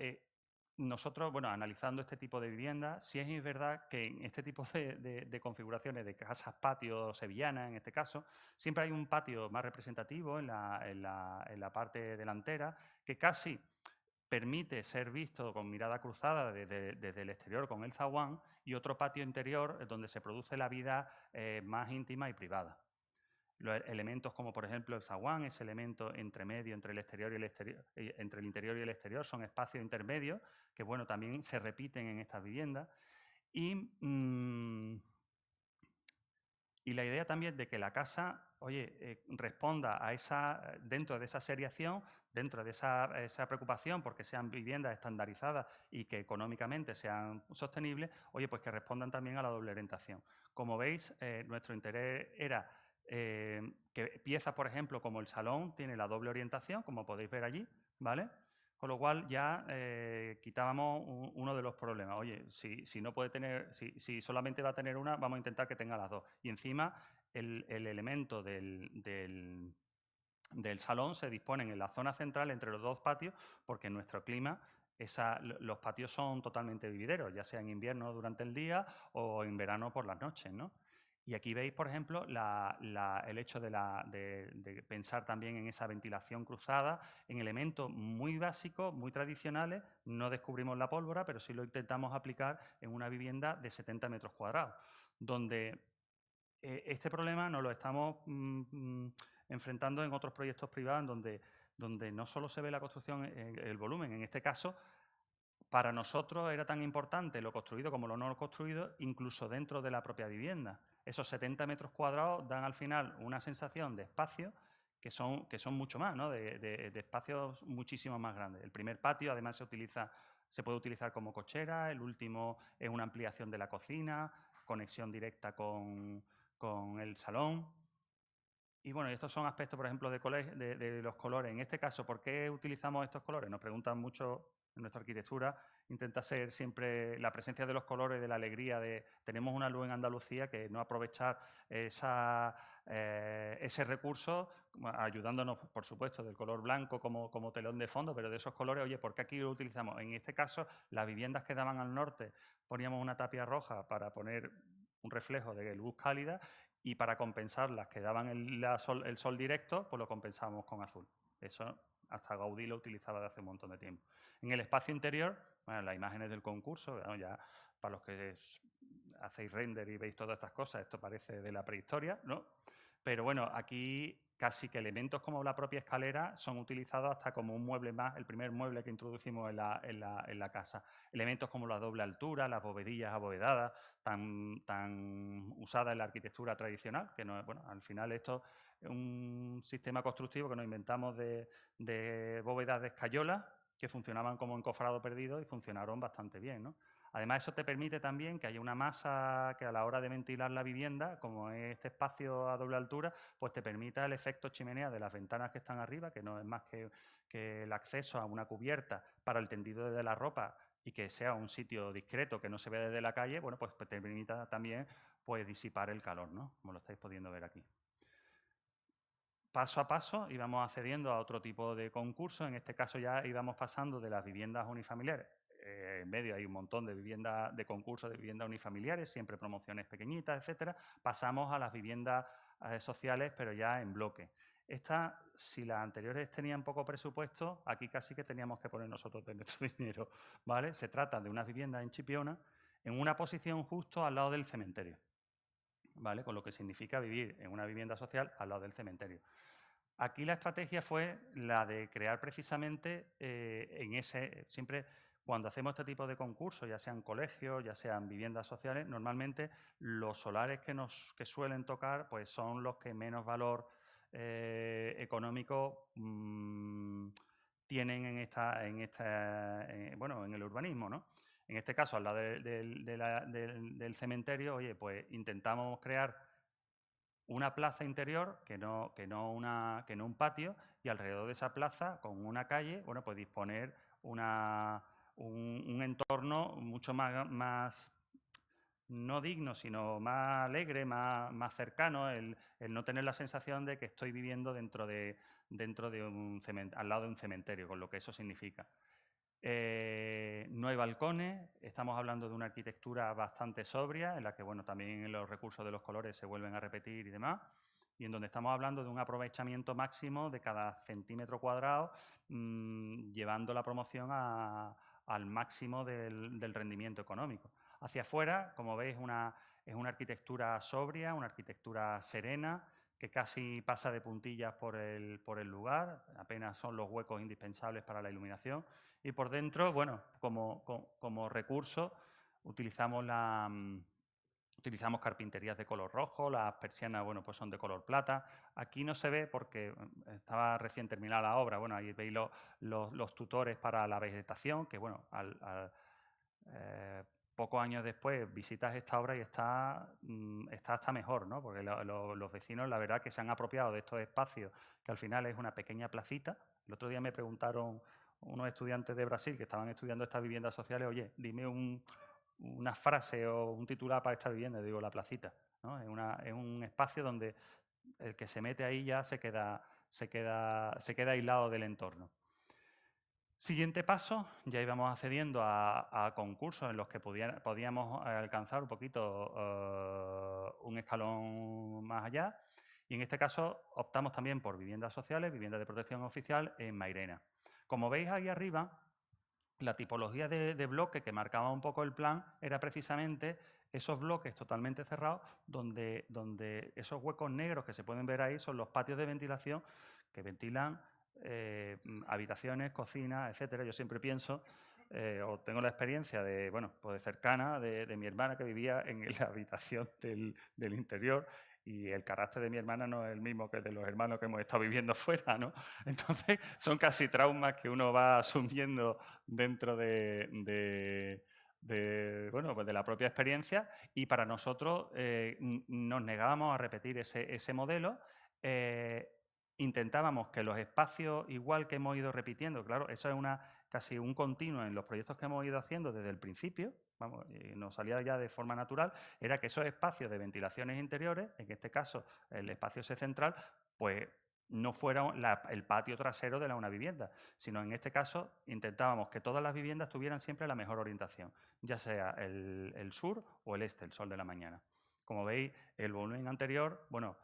Nosotros, bueno, analizando este tipo de viviendas, sí es verdad que en este tipo de configuraciones de casas patio sevillanas, en este caso, siempre hay un patio más representativo en la parte delantera que casi permite ser visto con mirada cruzada desde el exterior con el zaguán, y otro patio interior donde se produce la vida más íntima y privada. Los elementos como, por ejemplo, el zaguán, ese elemento entre medio entre el interior y el exterior, son espacios intermedios que, bueno, también se repiten en estas viviendas. Y la idea también de que la casa, oye, responda a dentro de esa seriación, dentro de esa preocupación porque sean viviendas estandarizadas y que económicamente sean sostenibles, oye, pues que respondan también a la doble orientación. Como veis, nuestro interés era que piezas, por ejemplo, como el salón, tiene la doble orientación, como podéis ver allí, ¿vale? Con lo cual ya quitábamos uno de los problemas. Oye, si no puede tener, si solamente va a tener una, vamos a intentar que tenga las dos. Y encima el elemento del salón se disponen en la zona central entre los dos patios, porque en nuestro clima los patios son totalmente vivideros, ya sea en invierno durante el día o en verano por las noches, ¿no? Y aquí veis, por ejemplo, el hecho de pensar también en esa ventilación cruzada, en elementos muy básicos, muy tradicionales. No descubrimos la pólvora, pero sí lo intentamos aplicar en una vivienda de 70 metros cuadrados, donde este problema nos lo estamos enfrentando en otros proyectos privados donde no solo se ve la construcción, el volumen. En este caso, para nosotros era tan importante lo construido como lo no construido, incluso dentro de la propia vivienda. Esos 70 metros cuadrados dan al final una sensación de espacio que son mucho más, ¿no? de espacios muchísimo más grandes. El primer patio además se puede utilizar como cochera, el último es una ampliación de la cocina, conexión directa con el salón. Y bueno, estos son aspectos, por ejemplo, de los colores. En este caso, ¿por qué utilizamos estos colores? Nos preguntan mucho. En nuestra arquitectura intenta ser siempre la presencia de los colores, de la alegría. Tenemos una luz en Andalucía, que no aprovechar ese recurso, ayudándonos, por supuesto, del color blanco como telón de fondo, pero de esos colores, oye, ¿por qué aquí lo utilizamos? En este caso, las viviendas que daban al norte, poníamos una tapia roja para poner un reflejo de luz cálida, y para compensar las que daban el sol directo, pues lo compensábamos con azul. Eso hasta Gaudí lo utilizaba desde hace un montón de tiempo. En el espacio interior, bueno, las imágenes del concurso, bueno, ya para los que hacéis render y veis todas estas cosas, esto parece de la prehistoria, ¿no? Pero bueno, aquí casi que elementos como la propia escalera son utilizados hasta como un mueble más, el primer mueble que introducimos en la casa. Elementos como la doble altura, las bovedillas abovedadas, tan usadas en la arquitectura tradicional, que no, bueno, al final esto es un sistema constructivo que nos inventamos de bóvedas de escayola, que funcionaban como encofrado perdido y funcionaron bastante bien, ¿no? Además, eso te permite también que haya una masa que a la hora de ventilar la vivienda, como es este espacio a doble altura, pues te permita el efecto chimenea de las ventanas que están arriba, que no es más que el acceso a una cubierta para el tendido de la ropa, y que sea un sitio discreto que no se ve desde la calle, bueno, pues te permita también pues, disipar el calor, ¿no? Como lo estáis pudiendo ver aquí. Paso a paso íbamos accediendo a otro tipo de concursos. En este caso ya íbamos pasando de las viviendas unifamiliares. En medio hay un montón de viviendas, de concursos de viviendas unifamiliares, siempre promociones pequeñitas, etcétera. Pasamos a las viviendas sociales, pero ya en bloque. Si las anteriores tenían poco presupuesto, aquí casi que teníamos que poner nosotros de nuestro dinero, ¿vale? Se trata de unas viviendas en Chipiona, en una posición justo al lado del cementerio, ¿vale? Con lo que significa vivir en una vivienda social al lado del cementerio. Aquí la estrategia fue la de crear precisamente siempre cuando hacemos este tipo de concursos, ya sean colegios, ya sean viviendas sociales, normalmente los solares que suelen tocar pues son los que menos valor económico tienen en el urbanismo, ¿no? En este caso, al lado del cementerio, oye, pues intentamos crear una plaza interior que no un patio, y alrededor de esa plaza, con una calle, bueno, pues disponer un entorno mucho más no digno, sino más alegre, más cercano, el no tener la sensación de que estoy viviendo dentro de al lado de un cementerio, con lo que eso significa. No hay balcones, estamos hablando de una arquitectura bastante sobria, en la que bueno, también los recursos de los colores se vuelven a repetir y demás, y en donde estamos hablando de un aprovechamiento máximo de cada centímetro cuadrado, llevando la promoción al máximo del rendimiento económico. Hacia afuera, como veis, es una arquitectura sobria, una arquitectura serena, que casi pasa de puntillas por el lugar, apenas son los huecos indispensables para la iluminación. Y por dentro, bueno, como recurso, utilizamos carpinterías de color rojo, las persianas, bueno, pues son de color plata. Aquí no se ve porque estaba recién terminada la obra. Bueno, ahí veis los tutores para la vegetación, que bueno, pocos años después visitas esta obra y está hasta mejor, ¿no? Porque los vecinos, la verdad, que se han apropiado de estos espacios, que al final es una pequeña placita. El otro día me preguntaron unos estudiantes de Brasil que estaban estudiando estas viviendas sociales, oye, dime una frase o un titular para esta vivienda. Digo, la placita, ¿no? Es un espacio donde el que se mete ahí ya se queda aislado del entorno. Siguiente paso, ya íbamos accediendo a concursos en los que podíamos alcanzar un poquito un escalón más allá, y en este caso optamos también por viviendas sociales, viviendas de protección oficial en Mairena. Como veis ahí arriba, la tipología de bloque que marcaba un poco el plan era precisamente esos bloques totalmente cerrados, donde esos huecos negros que se pueden ver ahí son los patios de ventilación que ventilan habitaciones, cocinas, etcétera. Yo siempre pienso, o tengo la experiencia de, bueno, pues cercana de mi hermana que vivía en la habitación del interior, y el carácter de mi hermana no es el mismo que el de los hermanos que hemos estado viviendo fuera, ¿no? Entonces, son casi traumas que uno va asumiendo dentro bueno, pues de la propia experiencia, y para nosotros nos negábamos a repetir ese modelo. Intentábamos que los espacios, igual que hemos ido repitiendo, claro, eso es casi un continuo en los proyectos que hemos ido haciendo desde el principio, vamos, nos salía ya de forma natural, era que esos espacios de ventilaciones interiores, en este caso el espacio ese central, pues no fuera el patio trasero de una vivienda, sino en este caso intentábamos que todas las viviendas tuvieran siempre la mejor orientación, ya sea el sur o el este, el sol de la mañana. Como veis, el volumen anterior, bueno,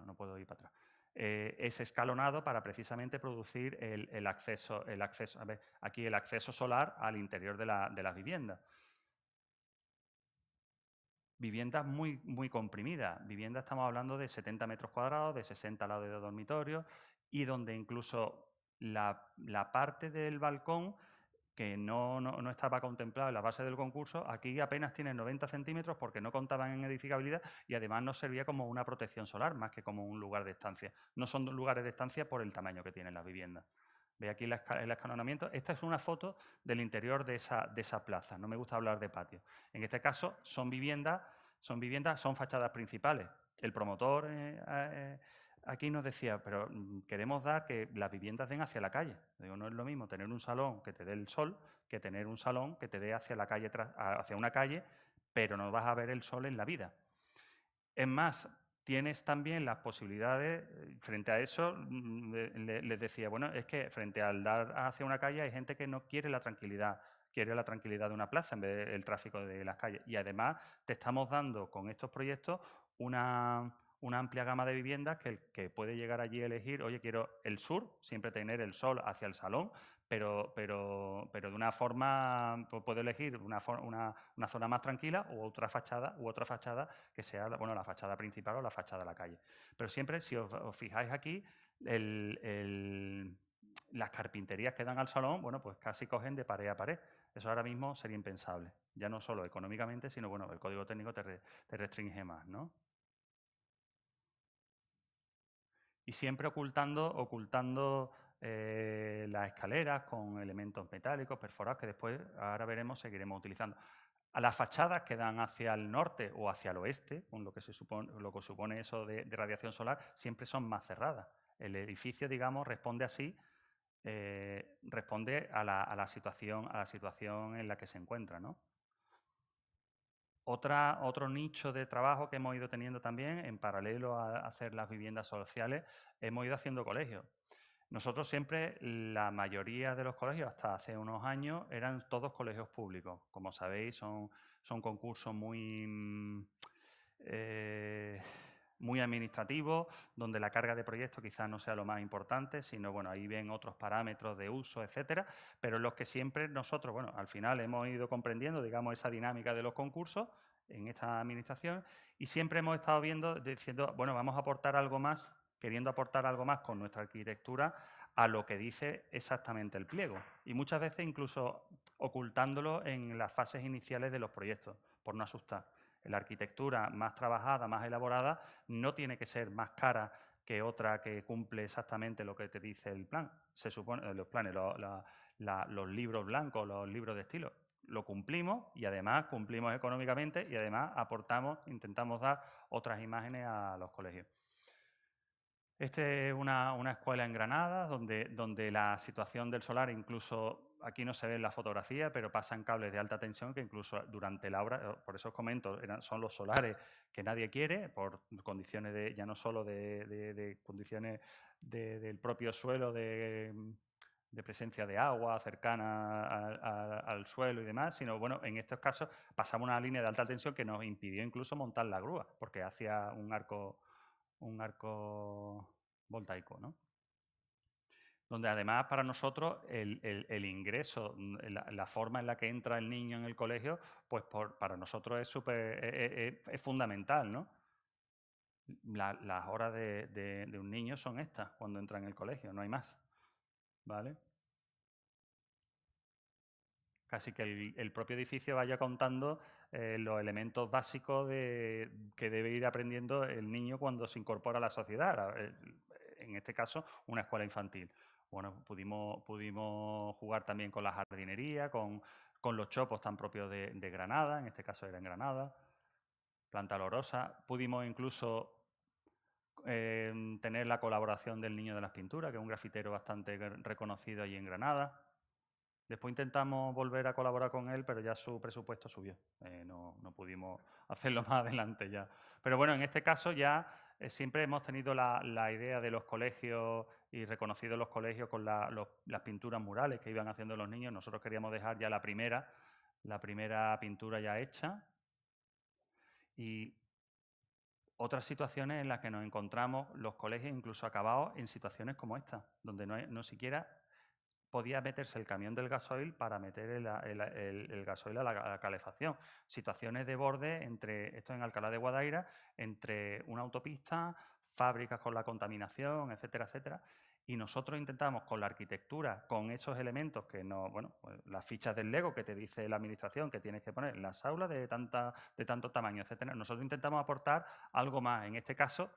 no puedo ir para atrás. Es escalonado para precisamente producir el acceso, a ver, aquí el acceso solar al interior de las viviendas. Viviendas muy comprimidas. Viviendas, estamos hablando de 70 metros cuadrados, de 60 al lado de dormitorios, y donde incluso la parte del balcón que no estaba contemplado en la base del concurso, aquí apenas tiene 90 centímetros porque no contaban en edificabilidad, y además nos servía como una protección solar más que como un lugar de estancia. No son lugares de estancia por el tamaño que tienen las viviendas. Veis aquí el escalonamiento. Esta es una foto del interior de esa plaza. No me gusta hablar de patio. En este caso son fachadas principales. El promotor aquí nos decía, pero queremos dar que las viviendas den hacia la calle. Digo, no es lo mismo tener un salón que te dé el sol que tener un salón que te dé hacia la calle, hacia una calle, pero no vas a ver el sol en la vida. Es más, tienes también las posibilidades, frente a eso, les decía, bueno, es que frente al dar hacia una calle hay gente que no quiere la tranquilidad de una plaza en vez del tráfico de las calles. Y además te estamos dando con estos proyectos una amplia gama de viviendas que puede llegar allí a elegir, oye, quiero el sur, siempre tener el sol hacia el salón, pero de una forma, puedo elegir una zona más tranquila u otra fachada que sea, bueno, la fachada principal o la fachada de la calle. Pero siempre, si os fijáis aquí, las carpinterías que dan al salón, bueno, pues casi cogen de pared a pared. Eso ahora mismo sería impensable, ya no solo económicamente, sino, bueno, el código técnico te restringe más, ¿no? Y siempre ocultando las escaleras con elementos metálicos perforados que después, ahora veremos, seguiremos utilizando. A las fachadas que dan hacia el norte o hacia el oeste, con lo que supone eso de radiación solar, siempre son más cerradas. El edificio, digamos, responde así, responde a la situación en la que se encuentra, ¿no? Otro nicho de trabajo que hemos ido teniendo también, en paralelo a hacer las viviendas sociales, hemos ido haciendo colegios. Nosotros siempre, la mayoría de los colegios, hasta hace unos años, eran todos colegios públicos. Como sabéis, son concursos muy administrativos, donde la carga de proyectos quizás no sea lo más importante, sino, bueno, ahí ven otros parámetros de uso, etcétera, pero los que siempre nosotros, bueno, al final hemos ido comprendiendo, digamos, esa dinámica de los concursos en esta administración y siempre hemos estado diciendo, bueno, vamos a aportar algo más, queriendo aportar algo más con nuestra arquitectura a lo que dice exactamente el pliego y muchas veces incluso ocultándolo en las fases iniciales de los proyectos, por no asustar. La arquitectura más trabajada, más elaborada, no tiene que ser más cara que otra que cumple exactamente lo que te dice el plan. Se supone, los planes, los libros blancos, los libros de estilo, lo cumplimos y además cumplimos económicamente y además aportamos, intentamos dar otras imágenes a los colegios. Esta es una escuela en Granada donde la situación del solar, incluso aquí no se ve en la fotografía, pero pasan cables de alta tensión que incluso durante la obra, por eso os comento, son los solares que nadie quiere, por condiciones ya no solo de condiciones del propio suelo, de presencia de agua cercana al suelo y demás, sino, bueno, en estos casos pasamos una línea de alta tensión que nos impidió incluso montar la grúa, porque hacía un arco voltaico, ¿no? Donde además para nosotros el ingreso, la forma en la que entra el niño en el colegio, pues para nosotros es fundamental, ¿no? Las horas de un niño son estas cuando entra en el colegio, no hay más, ¿vale? Casi que el propio edificio vaya contando los elementos básicos que debe ir aprendiendo el niño cuando se incorpora a la sociedad. En este caso, una escuela infantil. Bueno, pudimos jugar también con la jardinería, con los chopos tan propios de Granada, en este caso era en Granada, planta olorosa. Pudimos incluso tener la colaboración del Niño de las Pinturas, que es un grafitero bastante reconocido allí en Granada. Después intentamos volver a colaborar con él, pero ya su presupuesto subió. No pudimos hacerlo más adelante ya. Pero bueno, en este caso ya siempre hemos tenido la idea de los colegios y reconocido los colegios con las pinturas murales que iban haciendo los niños. Nosotros queríamos dejar ya la primera pintura ya hecha. Y otras situaciones en las que nos encontramos los colegios incluso acabados en situaciones como esta, donde no siquiera podía meterse el camión del gasoil para meter el gasoil a la calefacción. Situaciones de borde esto en Alcalá de Guadaira, entre una autopista, fábricas con la contaminación, etcétera, etcétera. Y nosotros intentamos con la arquitectura, con esos elementos que pues las fichas del Lego que te dice la administración que tienes que poner en las aulas de tanto tamaño, etcétera. Nosotros intentamos aportar algo más. En este caso,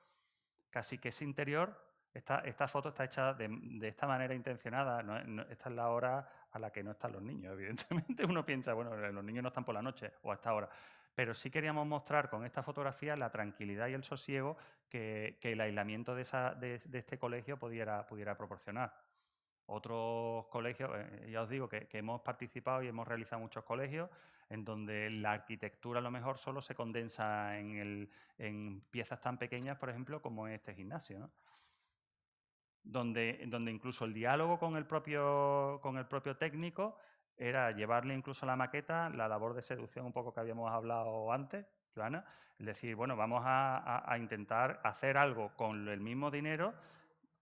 casi que ese interior. Esta foto está hecha de esta manera intencionada. Esta es la hora a la que no están los niños, evidentemente. Uno piensa, bueno, los niños no están por la noche o a esta hora. Pero sí queríamos mostrar con esta fotografía la tranquilidad y el sosiego que el aislamiento de este colegio pudiera proporcionar. Otros colegios, ya os digo que hemos participado y hemos realizado muchos colegios en donde la arquitectura a lo mejor solo se condensa en piezas tan pequeñas, por ejemplo, como este gimnasio, ¿no? Donde incluso el diálogo con el propio técnico era llevarle incluso a la maqueta la labor de seducción un poco que habíamos hablado antes, Joana, es decir, bueno, vamos a intentar hacer algo con el mismo dinero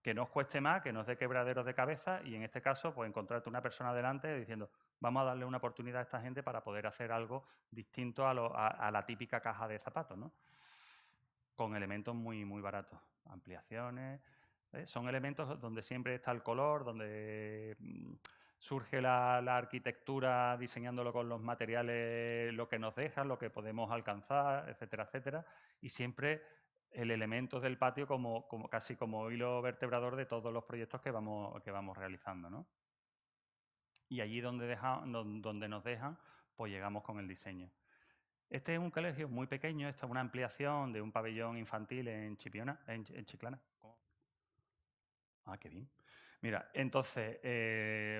que no os cueste más, que no os dé quebraderos de cabeza y en este caso, pues encontrarte una persona delante diciendo, vamos a darle una oportunidad a esta gente para poder hacer algo distinto a la típica caja de zapatos, ¿no? Con elementos muy, muy baratos, ampliaciones. Son elementos donde siempre está el color, donde surge la arquitectura diseñándolo con los materiales, lo que nos deja, lo que podemos alcanzar, etcétera, etcétera. Y siempre el elemento del patio casi como hilo vertebrador de todos los proyectos que vamos realizando, ¿no? Y allí donde nos dejan, pues llegamos con el diseño. Este es un colegio muy pequeño, esta es una ampliación de un pabellón infantil en Chipiona, en Chiclana. Ah, qué bien. Mira, entonces,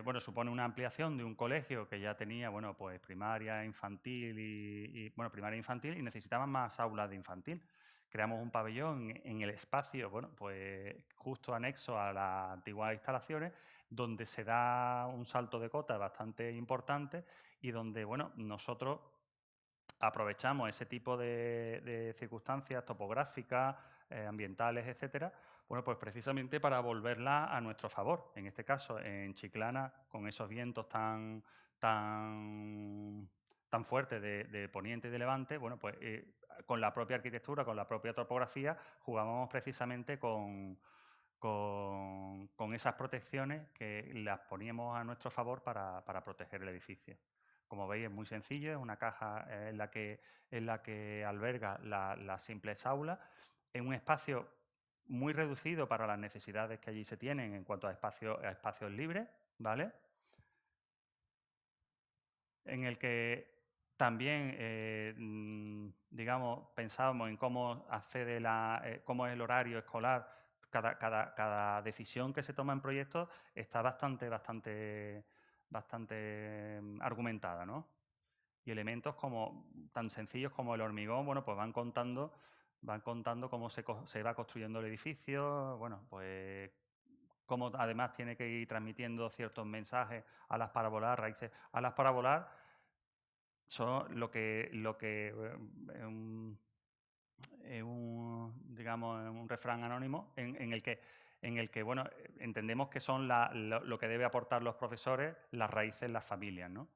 bueno, supone una ampliación de un colegio que ya tenía, bueno, pues primaria, infantil primaria infantil y necesitaban más aulas de infantil. Creamos un pabellón en el espacio, bueno, pues justo anexo a las antiguas instalaciones, donde se da un salto de cota bastante importante y donde, bueno, nosotros aprovechamos ese tipo de circunstancias topográficas, ambientales, etcétera, bueno, pues precisamente para volverla a nuestro favor. En este caso, en Chiclana, con esos vientos tan fuertes de poniente y de levante, bueno, pues con la propia arquitectura, con la propia topografía, jugábamos precisamente con esas protecciones que las poníamos a nuestro favor para proteger el edificio. Como veis, es muy sencillo, es una caja en la que alberga las simples aulas, en un espacio muy reducido para las necesidades que allí se tienen en cuanto a espacios libres, ¿vale? En el que también, digamos, pensábamos en cómo cómo es el horario escolar. Cada decisión que se toma en proyectos está bastante argumentada, ¿no? Y elementos tan sencillos como el hormigón, bueno, pues van contando cómo se va construyendo el edificio, bueno, pues cómo además tiene que ir transmitiendo ciertos mensajes a las parabolas, raíces. A las parabolas son lo que digamos, un refrán anónimo en el que bueno, entendemos que son lo que debe aportar los profesores, las raíces, las familias, ¿no?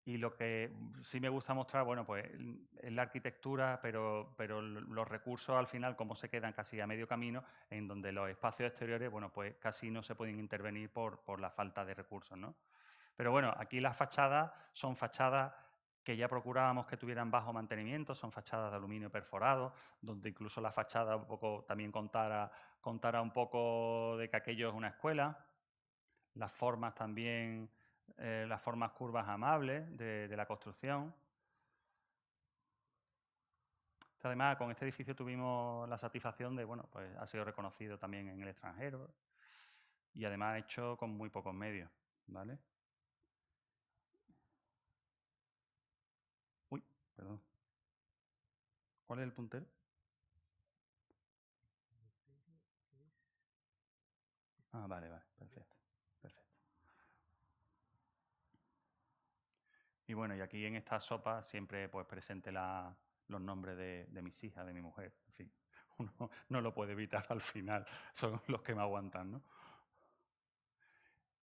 Y lo que sí me gusta mostrar, bueno, pues es la arquitectura, pero los recursos al final, como se quedan casi a medio camino, en donde los espacios exteriores, bueno, pues casi no se pueden intervenir por la falta de recursos, ¿no? Pero bueno, aquí las fachadas son fachadas que ya procurábamos que tuvieran bajo mantenimiento, son fachadas de aluminio perforado, donde incluso la fachada un poco también contara un poco de que aquello es una escuela. Las formas también, las formas curvas amables de la construcción. Además, con este edificio tuvimos la satisfacción de, bueno, pues ha sido reconocido también en el extranjero y además hecho con muy pocos medios, ¿vale? Uy, perdón. ¿Cuál es el puntero? Ah, vale, perfecto. Y bueno, y aquí en esta sopa siempre pues presente los nombres de mis hijas, de mi mujer, en fin. Uno no lo puede evitar al final, son los que me aguantan, ¿no?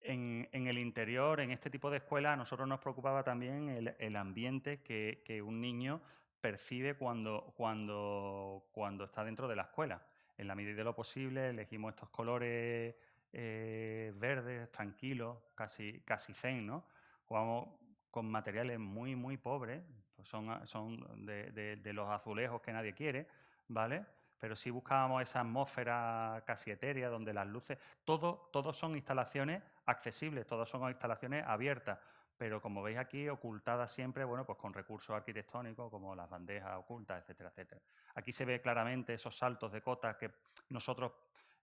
En el interior, en este tipo de escuela, a nosotros nos preocupaba también el ambiente que un niño percibe cuando está dentro de la escuela. En la medida de lo posible, elegimos estos colores verdes, tranquilos, casi zen, ¿no? Jugamos con materiales muy pobres, pues son de los azulejos que nadie quiere, ¿vale? Pero sí buscábamos esa atmósfera casi etérea, donde las luces... Todos son instalaciones accesibles, todas son instalaciones abiertas, pero como veis aquí, ocultadas siempre, bueno, pues con recursos arquitectónicos como las bandejas ocultas, etcétera, etcétera. Aquí se ve claramente esos saltos de cotas que nosotros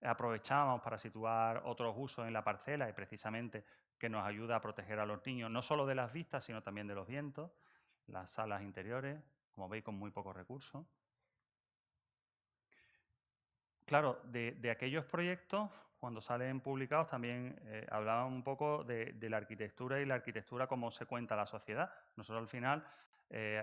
aprovechábamos para situar otros usos en la parcela y precisamente que nos ayuda a proteger a los niños, no solo de las vistas, sino también de los vientos, las salas interiores, como veis, con muy pocos recursos. Claro, de aquellos proyectos, cuando salen publicados, también hablaban un poco de la arquitectura y la arquitectura cómo se cuenta la sociedad. Nosotros al final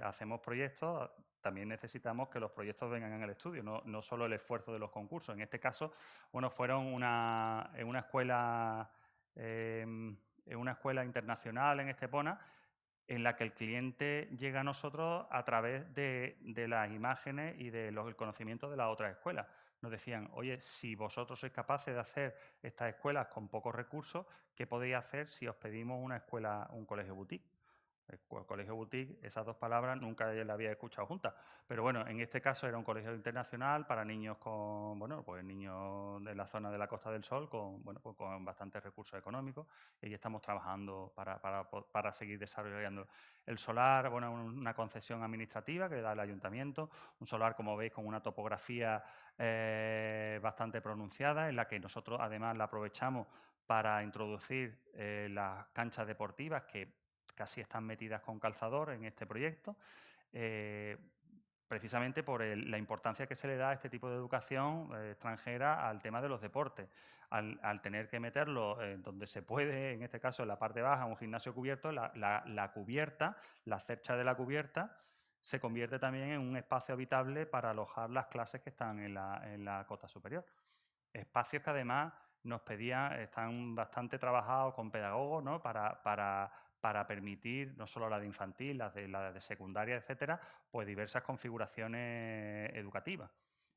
hacemos proyectos, también necesitamos que los proyectos vengan en el estudio, no solo el esfuerzo de los concursos. En este caso, bueno, fueron en una escuela internacional en Estepona, en la que el cliente llega a nosotros a través de las imágenes y del conocimiento de las otras escuelas. Nos decían, oye, si vosotros sois capaces de hacer estas escuelas con pocos recursos, ¿qué podéis hacer si os pedimos una escuela, un colegio boutique? El colegio boutique, esas dos palabras nunca las había escuchado juntas. Pero bueno, en este caso era un colegio internacional para niños con, bueno, pues niños de la zona de la Costa del Sol con, bueno, pues con bastantes recursos económicos. Y estamos trabajando para seguir desarrollando el solar, bueno, una concesión administrativa que da el ayuntamiento. Un solar, como veis, con una topografía bastante pronunciada, en la que nosotros además la aprovechamos para introducir las canchas deportivas que casi están metidas con calzador en este proyecto, precisamente por la importancia que se le da a este tipo de educación extranjera al tema de los deportes. Al tener que meterlo donde se puede, en este caso en la parte baja, un gimnasio cubierto, la cubierta, la cercha de la cubierta, se convierte también en un espacio habitable para alojar las clases que están en la cota superior. Espacios que además nos pedían, están bastante trabajados con pedagogos, ¿no? para permitir, no solo la de infantil, la de secundaria, etcétera, pues diversas configuraciones educativas.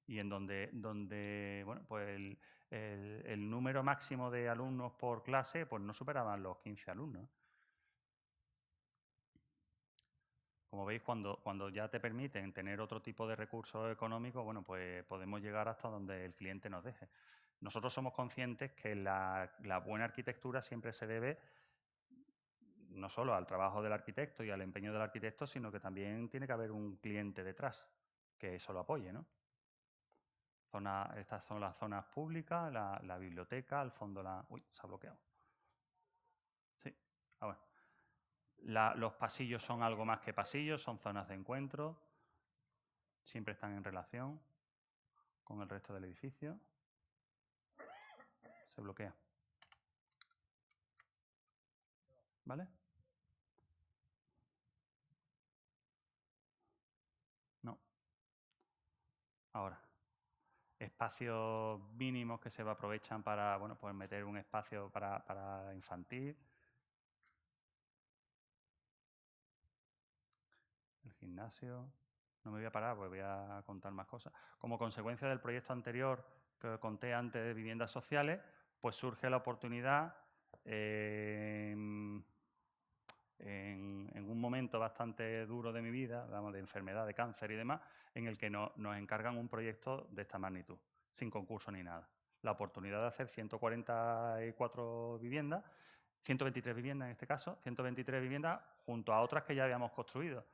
Y en donde bueno, pues el número máximo de alumnos por clase pues no superaban los 15 alumnos. Como veis, cuando ya te permiten tener otro tipo de recursos económicos, bueno, pues podemos llegar hasta donde el cliente nos deje. Nosotros somos conscientes que la buena arquitectura siempre se debe no solo al trabajo del arquitecto y al empeño del arquitecto, sino que también tiene que haber un cliente detrás que eso lo apoye, ¿no? Estas son las zonas públicas, la biblioteca, al fondo Uy, se ha bloqueado. Sí, bueno. Los pasillos son algo más que pasillos, son zonas de encuentro, siempre están en relación con el resto del edificio. Se bloquea. ¿Vale? No. Ahora, espacios mínimos que se aprovechan para, bueno, pues meter un espacio para infantil. El gimnasio. No me voy a parar, pues voy a contar más cosas. Como consecuencia del proyecto anterior que conté antes de viviendas sociales, pues surge la oportunidad en un momento bastante duro de mi vida, de enfermedad, de cáncer y demás, en el que nos encargan un proyecto de esta magnitud, sin concurso ni nada. La oportunidad de hacer 144 viviendas, 123 viviendas en este caso, 123 viviendas junto a otras que ya habíamos construido.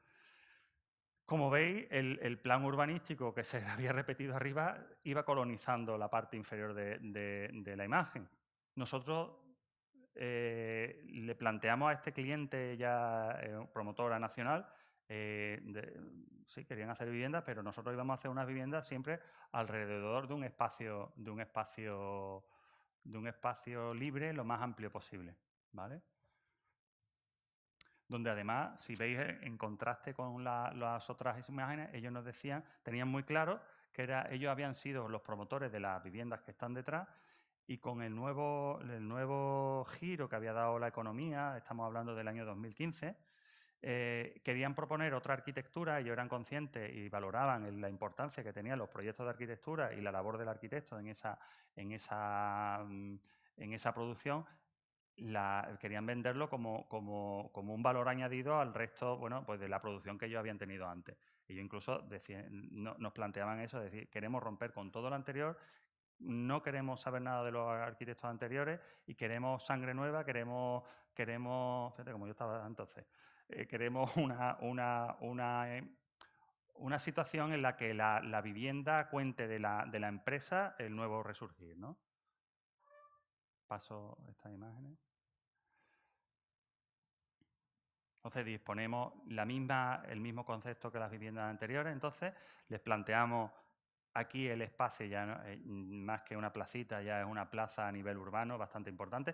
Como veis, el plan urbanístico que se había repetido arriba iba colonizando la parte inferior de la imagen. Nosotros le planteamos a este cliente ya promotora nacional, sí, querían hacer viviendas, pero nosotros íbamos a hacer unas viviendas siempre alrededor de un espacio libre lo más amplio posible, ¿vale? Donde además, si veis en contraste con las otras imágenes, ellos nos decían, tenían muy claro que ellos habían sido los promotores de las viviendas que están detrás y con el nuevo giro que había dado la economía, estamos hablando del año 2015, querían proponer otra arquitectura, ellos eran conscientes y valoraban la importancia que tenían los proyectos de arquitectura y la labor del arquitecto en esa producción. Querían venderlo como un valor añadido al resto, bueno, pues de la producción que ellos habían tenido antes. Ellos incluso nos planteaban eso, es decir, queremos romper con todo lo anterior, no queremos saber nada de los arquitectos anteriores y queremos sangre nueva, queremos fíjate como yo estaba entonces, queremos una situación en la que la vivienda cuente de la empresa el nuevo resurgir, ¿no? Paso estas imágenes. Entonces disponemos el mismo concepto que las viviendas anteriores, entonces les planteamos aquí el espacio ya más que una placita, ya es una plaza a nivel urbano bastante importante,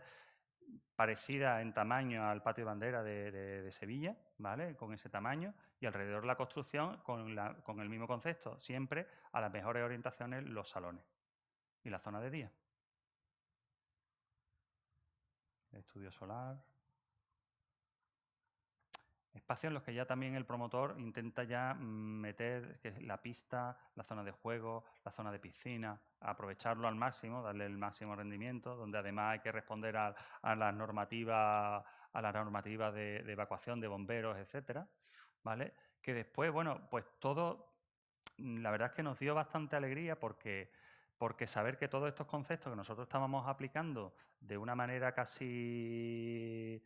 parecida en tamaño al patio de bandera de Sevilla, ¿vale? Con ese tamaño y alrededor de la construcción con el mismo concepto, siempre a las mejores orientaciones los salones y la zona de día. El estudio solar. Espacios en los que ya también el promotor intenta ya meter la pista, la zona de juego, la zona de piscina, aprovecharlo al máximo, darle el máximo rendimiento, donde además hay que responder a la normativa de evacuación de bomberos, etcétera, ¿vale? Que después, bueno, pues todo, la verdad es que nos dio bastante alegría porque saber que todos estos conceptos que nosotros estábamos aplicando de una manera casi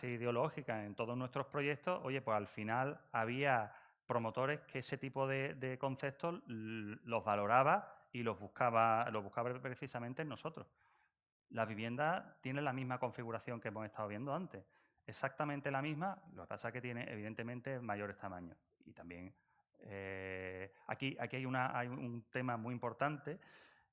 ideológica en todos nuestros proyectos, oye, pues al final había promotores que ese tipo de conceptos los valoraba y los buscaba precisamente en nosotros. La vivienda tiene la misma configuración que hemos estado viendo antes, exactamente la misma, lo que pasa es que tiene evidentemente mayores tamaños. Y también aquí hay un tema muy importante.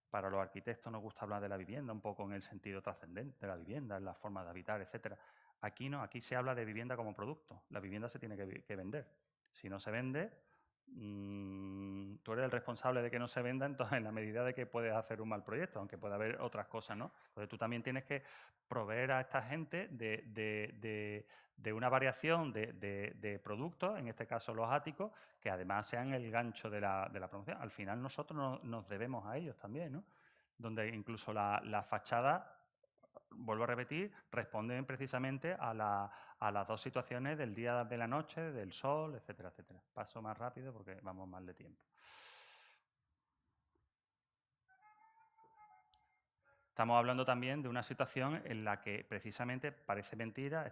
Para los arquitectos nos gusta hablar de la vivienda un poco en el sentido trascendente de la vivienda, en la forma de habitar, etcétera. Aquí no, aquí se habla de vivienda como producto. La vivienda se tiene que vender. Si no se vende, tú eres el responsable de que no se venda, entonces en la medida de que puedes hacer un mal proyecto, aunque pueda haber otras cosas, ¿no? Entonces tú también tienes que proveer a esta gente de una variación de productos, en este caso los áticos, que además sean el gancho de la promoción. Al final nosotros nos debemos a ellos también, ¿no? Donde incluso la fachada, vuelvo a repetir, responden precisamente a las dos situaciones del día, de la noche, del sol, etcétera, etcétera. Paso más rápido porque vamos mal de tiempo. Estamos hablando también de una situación en la que precisamente parece mentira,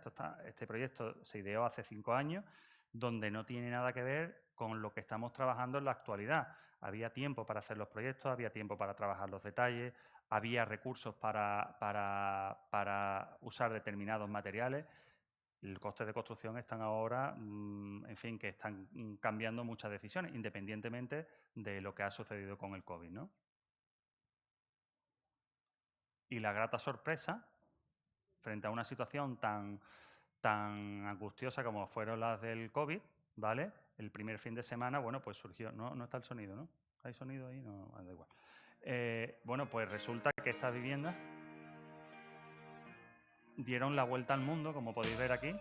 este proyecto se ideó hace 5 años, donde no tiene nada que ver con lo que estamos trabajando en la actualidad. Había tiempo para hacer los proyectos, había tiempo para trabajar los detalles, había recursos para usar determinados materiales. El coste de construcción están ahora, en fin, que están cambiando muchas decisiones, independientemente de lo que ha sucedido con el COVID, ¿no? Y la grata sorpresa, frente a una situación tan angustiosa como fueron las del COVID, ¿vale? El primer fin de semana, bueno, pues surgió... No está el sonido, ¿no? ¿Hay sonido ahí? No, da igual. Bueno, pues resulta que estas viviendas dieron la vuelta al mundo, como podéis ver aquí,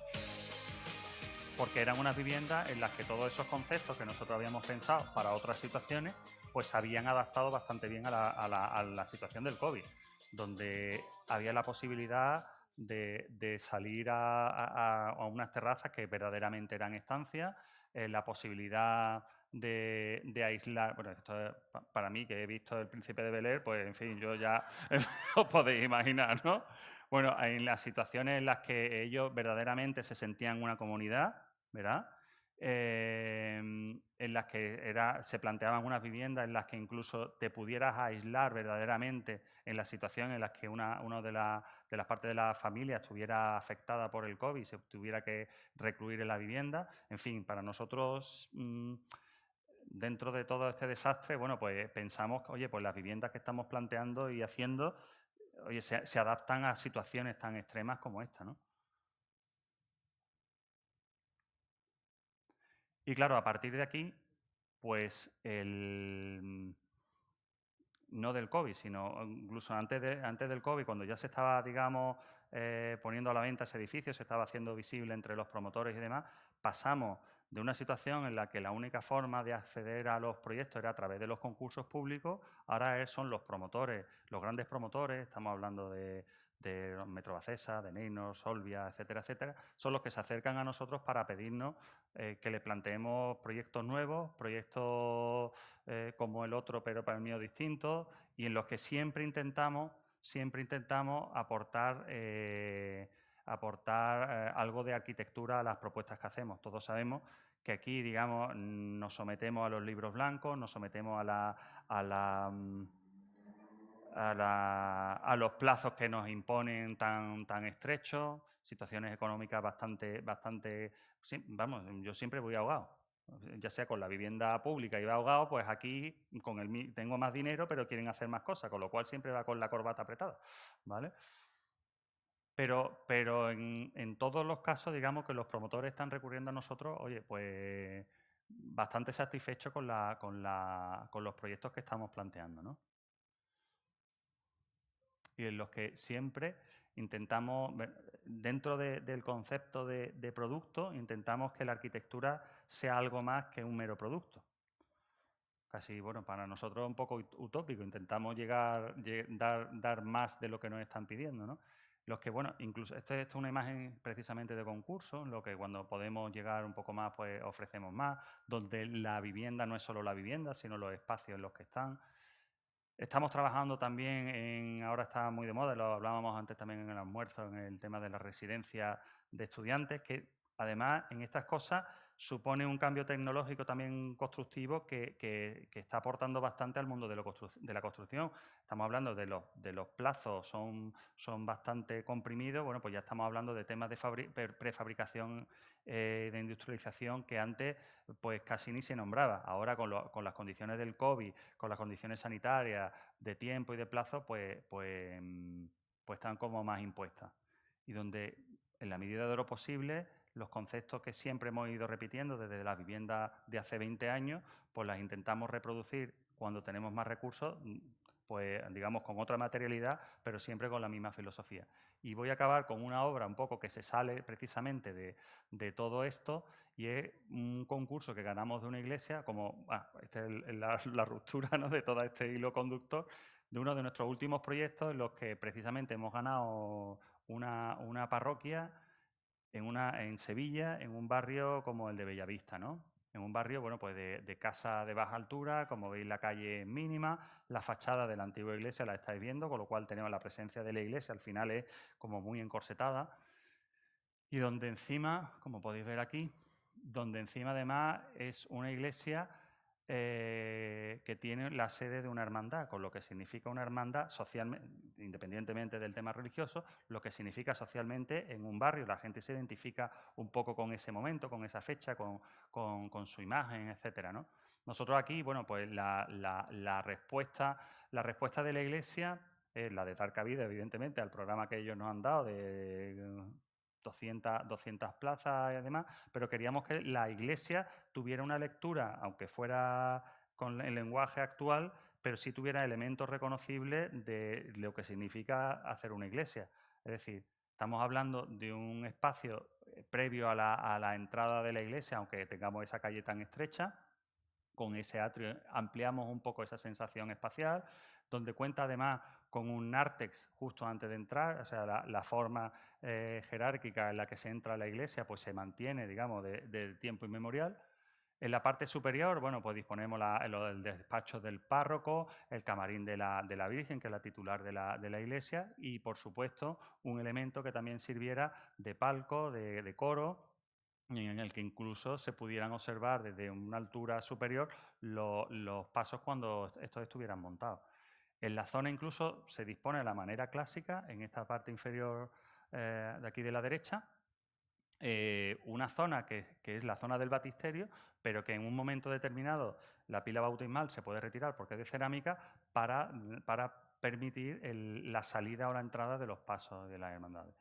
porque eran unas viviendas en las que todos esos conceptos que nosotros habíamos pensado para otras situaciones, pues se habían adaptado bastante bien a la situación del COVID, donde había la posibilidad de salir a unas terrazas que verdaderamente eran estancias, la posibilidad de aislar, bueno, esto es para mí que he visto El Príncipe de Bel-Air, pues en fin, yo ya os podéis imaginar, ¿no? Bueno, en las situaciones en las que ellos verdaderamente se sentían una comunidad, ¿verdad? En las que se planteaban unas viviendas en las que incluso te pudieras aislar verdaderamente en la situación en la que una de las partes de la familia estuviera afectada por el COVID y se tuviera que recluir en la vivienda. En fin, para nosotros, dentro de todo este desastre, bueno, pues pensamos que, oye, pues las viviendas que estamos planteando y haciendo, oye, se adaptan a situaciones tan extremas como esta, ¿no? Y claro, a partir de aquí, pues no del COVID, sino incluso antes del COVID, cuando ya se estaba, digamos, poniendo a la venta ese edificio, se estaba haciendo visible entre los promotores y demás, pasamos de una situación en la que la única forma de acceder a los proyectos era a través de los concursos públicos, ahora son los promotores, los grandes promotores, estamos hablando de Metrobacesa, de Neinor, Solvia, etcétera, etcétera, son los que se acercan a nosotros para pedirnos que le planteemos proyectos nuevos, proyectos como el otro, pero para el mío distinto, y en los que siempre intentamos aportar algo de arquitectura a las propuestas que hacemos. Todos sabemos que aquí, digamos, nos sometemos a los libros blancos, nos sometemos a los plazos que nos imponen tan estrechos, situaciones económicas bastante... Vamos, yo siempre voy ahogado. Ya sea con la vivienda pública y va ahogado, pues aquí tengo más dinero, pero quieren hacer más cosas, con lo cual siempre va con la corbata apretada, ¿vale? Pero en todos los casos, digamos que los promotores están recurriendo a nosotros, oye, pues bastante satisfechos con los proyectos que estamos planteando, ¿no? Y en los que siempre Intentamos, dentro del concepto de producto, intentamos que la arquitectura sea algo más que un mero producto. Casi, bueno, para nosotros es un poco utópico, intentamos dar más de lo que nos están pidiendo, ¿no? Los que, bueno, incluso, esto es una imagen precisamente de concurso, en lo que cuando podemos llegar un poco más, pues ofrecemos más, donde la vivienda no es solo la vivienda, sino los espacios en los que están. Estamos trabajando también ahora está muy de moda, lo hablábamos antes también en el almuerzo, en el tema de la residencia de estudiantes, que además en estas cosas supone un cambio tecnológico también constructivo que está aportando bastante al mundo de la construcción. Estamos hablando de los plazos, son bastante comprimidos, bueno, pues ya estamos hablando de temas de prefabricación, de industrialización, que antes pues casi ni se nombraba. Ahora con las condiciones del COVID, con las condiciones sanitarias, de tiempo y de plazo, pues están como más impuestas. Y donde, en la medida de lo posible, los conceptos que siempre hemos ido repitiendo desde la vivienda de hace 20 años, pues las intentamos reproducir cuando tenemos más recursos, pues digamos con otra materialidad, pero siempre con la misma filosofía. Y voy a acabar con una obra un poco que se sale precisamente de todo esto, y es un concurso que ganamos de una iglesia, como esta es la ruptura, ¿no?, de todo este hilo conductor, de uno de nuestros últimos proyectos en los que precisamente hemos ganado una parroquia en Sevilla, en un barrio como el de Bellavista, ¿no? En un barrio, bueno, pues de casa de baja altura, como veis la calle es mínima, la fachada de la antigua iglesia la estáis viendo, con lo cual tenemos la presencia de la iglesia, al final es como muy encorsetada. Y donde encima, como podéis ver aquí, donde encima además es una iglesia que tiene la sede de una hermandad, con lo que significa una hermandad socialmente, independientemente del tema religioso, lo que significa socialmente en un barrio. La gente se identifica un poco con ese momento, con esa fecha, con su imagen, etcétera, ¿no? Nosotros aquí, bueno, pues la respuesta de la iglesia es la de dar cabida, evidentemente, al programa que ellos nos han dado de 200 plazas y demás, pero queríamos que la iglesia tuviera una lectura, aunque fuera con el lenguaje actual, pero sí tuviera elementos reconocibles de lo que significa hacer una iglesia. Es decir, estamos hablando de un espacio previo a la entrada de la iglesia, aunque tengamos esa calle tan estrecha. Con ese atrio ampliamos un poco esa sensación espacial, donde cuenta además con un nártex justo antes de entrar, o sea, la forma jerárquica en la que se entra a la iglesia pues se mantiene, digamos, de tiempo inmemorial. En la parte superior, bueno, pues disponemos el despacho del párroco, el camarín de la Virgen, que es la titular de la iglesia, y, por supuesto, un elemento que también sirviera de palco, de coro, en el que incluso se pudieran observar desde una altura superior los pasos cuando estos estuvieran montados. En la zona incluso se dispone de la manera clásica, en esta parte inferior de aquí de la derecha, una zona que es la zona del baptisterio, pero que en un momento determinado la pila bautismal se puede retirar porque es de cerámica para permitir la salida o la entrada de los pasos de las hermandades.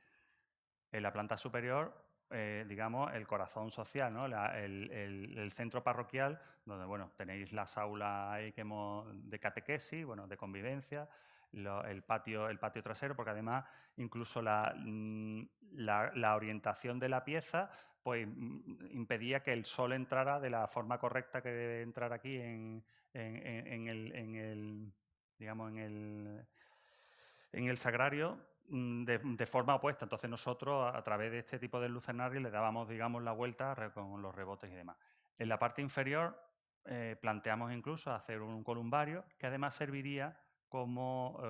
En la planta superior, digamos, el corazón social, ¿no? El centro parroquial, donde, bueno, tenéis las aulas ahí de catequesis, bueno, de convivencia, el patio trasero, porque además incluso la orientación de la pieza pues impedía que el sol entrara de la forma correcta que debe entrar aquí en el sagrario, de forma opuesta. Entonces nosotros, a través de este tipo de lucernario, le dábamos, digamos, la vuelta con los rebotes y demás. En la parte inferior planteamos incluso hacer un columbario que además serviría como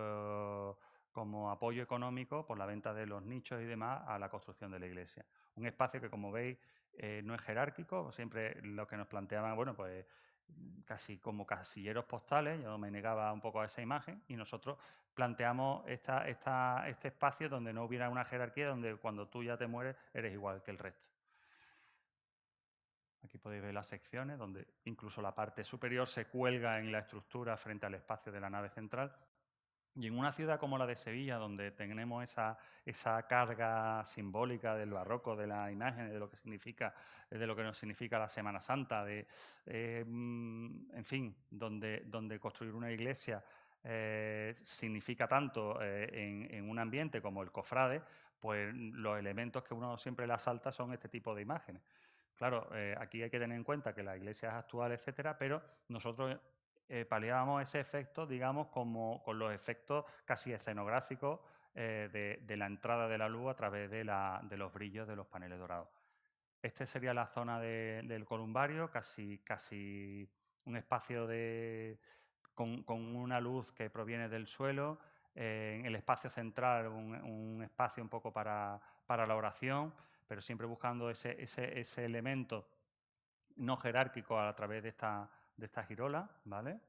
apoyo económico por la venta de los nichos y demás a la construcción de la iglesia. Un espacio que, como veis, no es jerárquico. Siempre lo que nos planteaban, bueno, pues casi como casilleros postales. Yo me negaba un poco a esa imagen y nosotros planteamos este espacio donde no hubiera una jerarquía, donde cuando tú ya te mueres eres igual que el resto. Aquí podéis ver las secciones, donde incluso la parte superior se cuelga en la estructura frente al espacio de la nave central. Y en una ciudad como la de Sevilla, donde tenemos esa carga simbólica del barroco, de la imagen, de lo que nos significa la Semana Santa, en fin, donde construir una iglesia significa tanto en un ambiente como el cofrade, pues los elementos que uno siempre le asalta son este tipo de imágenes. Claro, aquí hay que tener en cuenta que la iglesia es actual, etcétera, pero nosotros paliábamos ese efecto, digamos, como con los efectos casi escenográficos de la entrada de la luz a través de los brillos de los paneles dorados. Este sería la zona del columbario, casi un espacio con una luz que proviene del suelo. En el espacio central, un espacio un poco para la oración, pero siempre buscando ese elemento no jerárquico a través de esta girola, ¿vale?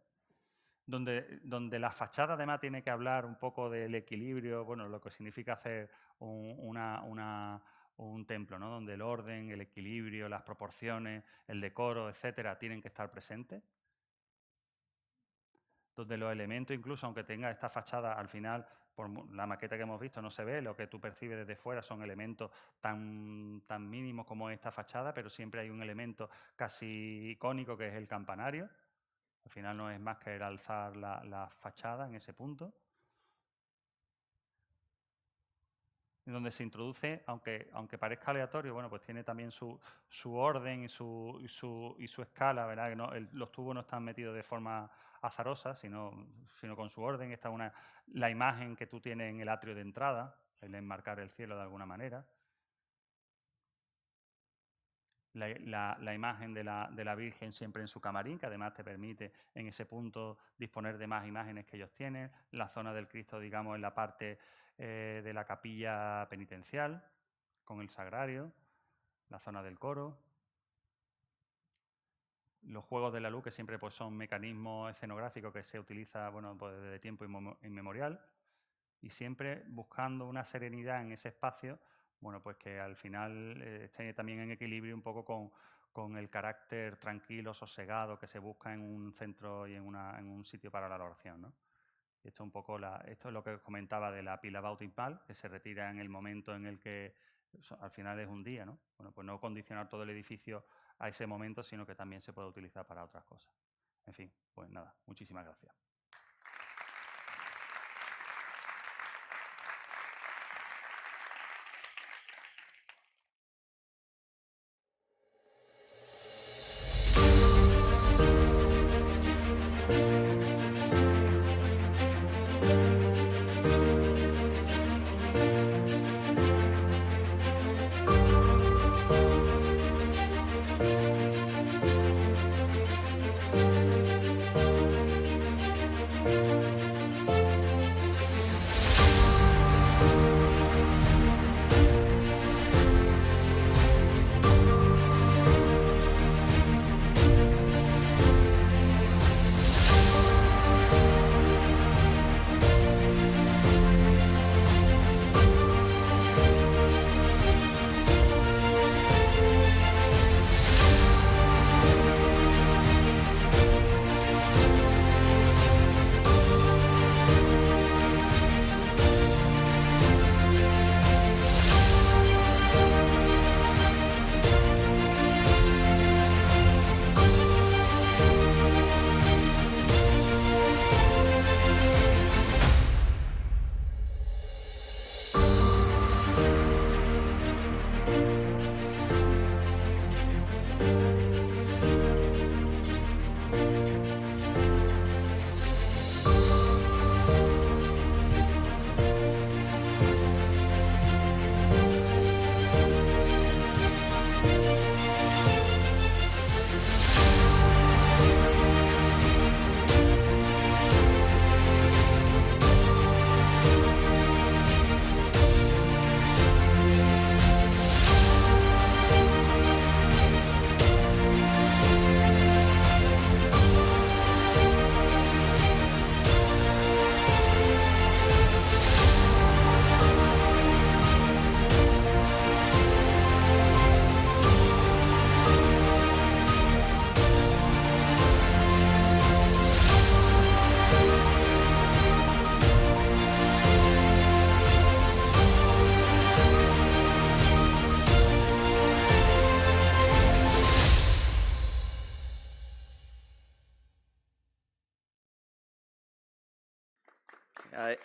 Donde la fachada además tiene que hablar un poco del equilibrio, bueno, lo que significa hacer un templo, ¿no? Donde el orden, el equilibrio, las proporciones, el decoro, etcétera, tienen que estar presentes. Donde los elementos, incluso aunque tenga esta fachada, al final, por la maqueta que hemos visto, no se ve, lo que tú percibes desde fuera son elementos tan mínimos como esta fachada, pero siempre hay un elemento casi icónico que es el campanario. Al final no es más que el alzar la fachada en ese punto. En donde se introduce, aunque parezca aleatorio, bueno, pues tiene también su orden y su escala, ¿verdad? Que los tubos no están metidos de forma azarosa, sino con su orden. Esta es la imagen que tú tienes en el atrio de entrada, el enmarcar el cielo de alguna manera. La imagen de la Virgen siempre en su camarín, que además te permite en ese punto disponer de más imágenes que ellos tienen. La zona del Cristo, digamos, en la parte de la capilla penitencial, con el sagrario. La zona del coro. Los juegos de la luz, que siempre pues, son mecanismos escenográficos que se utiliza bueno, pues, desde tiempo inmemorial. Y siempre buscando una serenidad en ese espacio, bueno, pues que al final esté también en equilibrio un poco con el carácter tranquilo, sosegado que se busca en un centro y en un sitio para la oración, ¿no? Y esto es lo que os comentaba de la pila bautismal, que se retira en el momento en el que al final es un día, ¿no? Bueno, pues no condicionar todo el edificio a ese momento, sino que también se puede utilizar para otras cosas. En fin, pues nada, muchísimas gracias.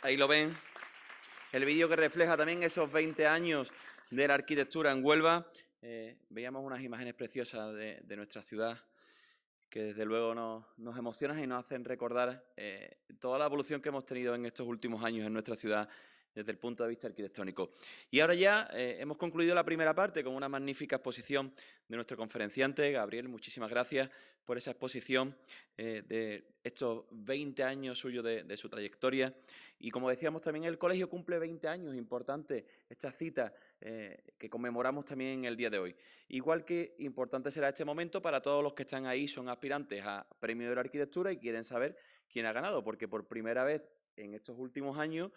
Ahí lo ven. El vídeo que refleja también esos 20 años de la arquitectura en Huelva. Veíamos unas imágenes preciosas de nuestra ciudad que desde luego nos emocionan y nos hacen recordar toda la evolución que hemos tenido en estos últimos años en nuestra ciudad desde el punto de vista arquitectónico. Y ahora ya hemos concluido la primera parte con una magnífica exposición de nuestro conferenciante. Gabriel, muchísimas gracias por esa exposición de estos 20 años suyos de su trayectoria. Y como decíamos también, el colegio cumple 20 años, importante esta cita que conmemoramos también en el día de hoy. Igual que importante será este momento para todos los que están ahí, son aspirantes a Premio de la Arquitectura y quieren saber quién ha ganado, porque por primera vez en estos últimos años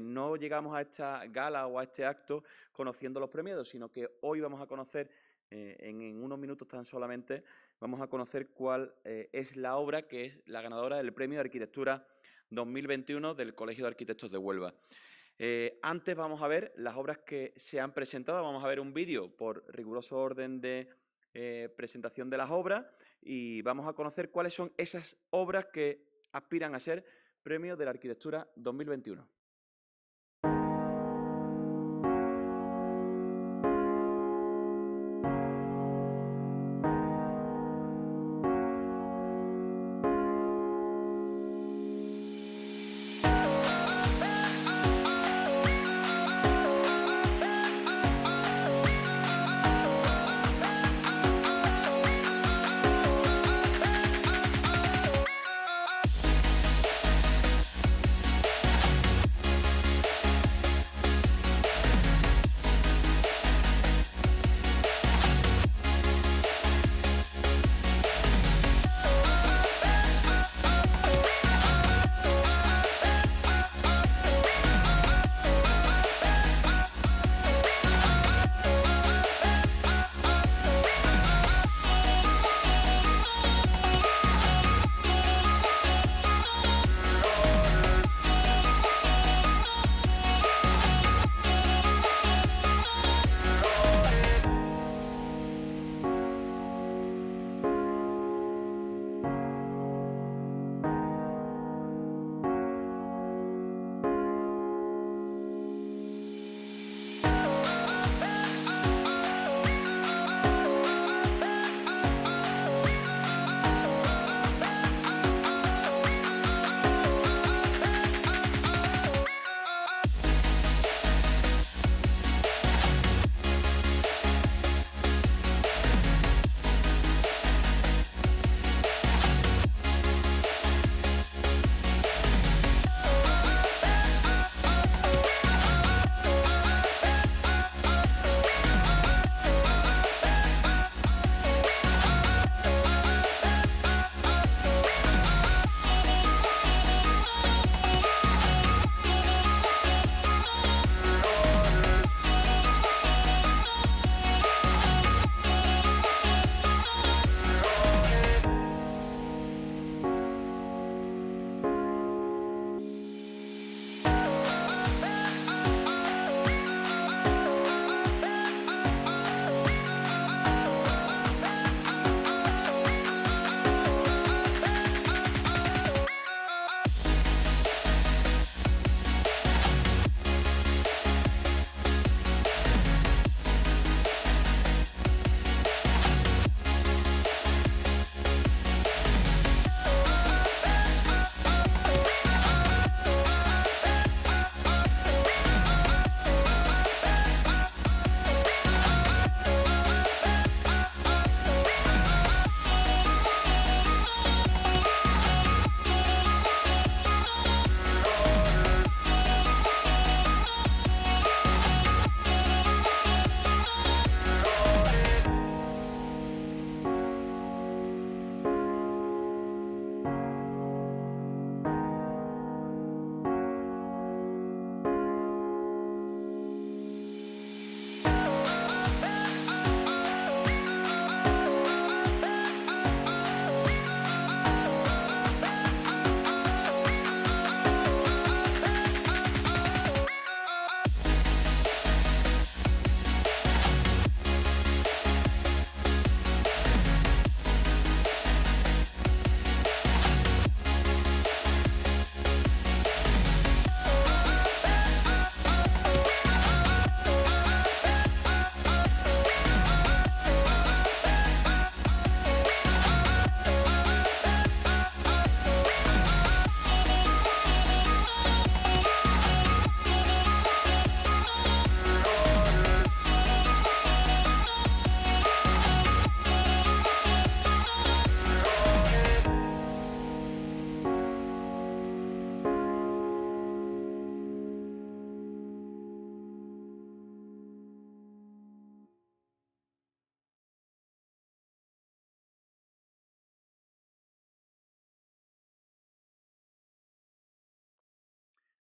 no llegamos a esta gala o a este acto conociendo los premiados, sino que hoy vamos a conocer, en unos minutos tan solamente, vamos a conocer cuál es la obra que es la ganadora del Premio de Arquitectura 2021 del Colegio de Arquitectos de Huelva. Antes vamos a ver las obras que se han presentado, vamos a ver un vídeo por riguroso orden de presentación de las obras y vamos a conocer cuáles son esas obras que aspiran a ser Premio de la Arquitectura 2021.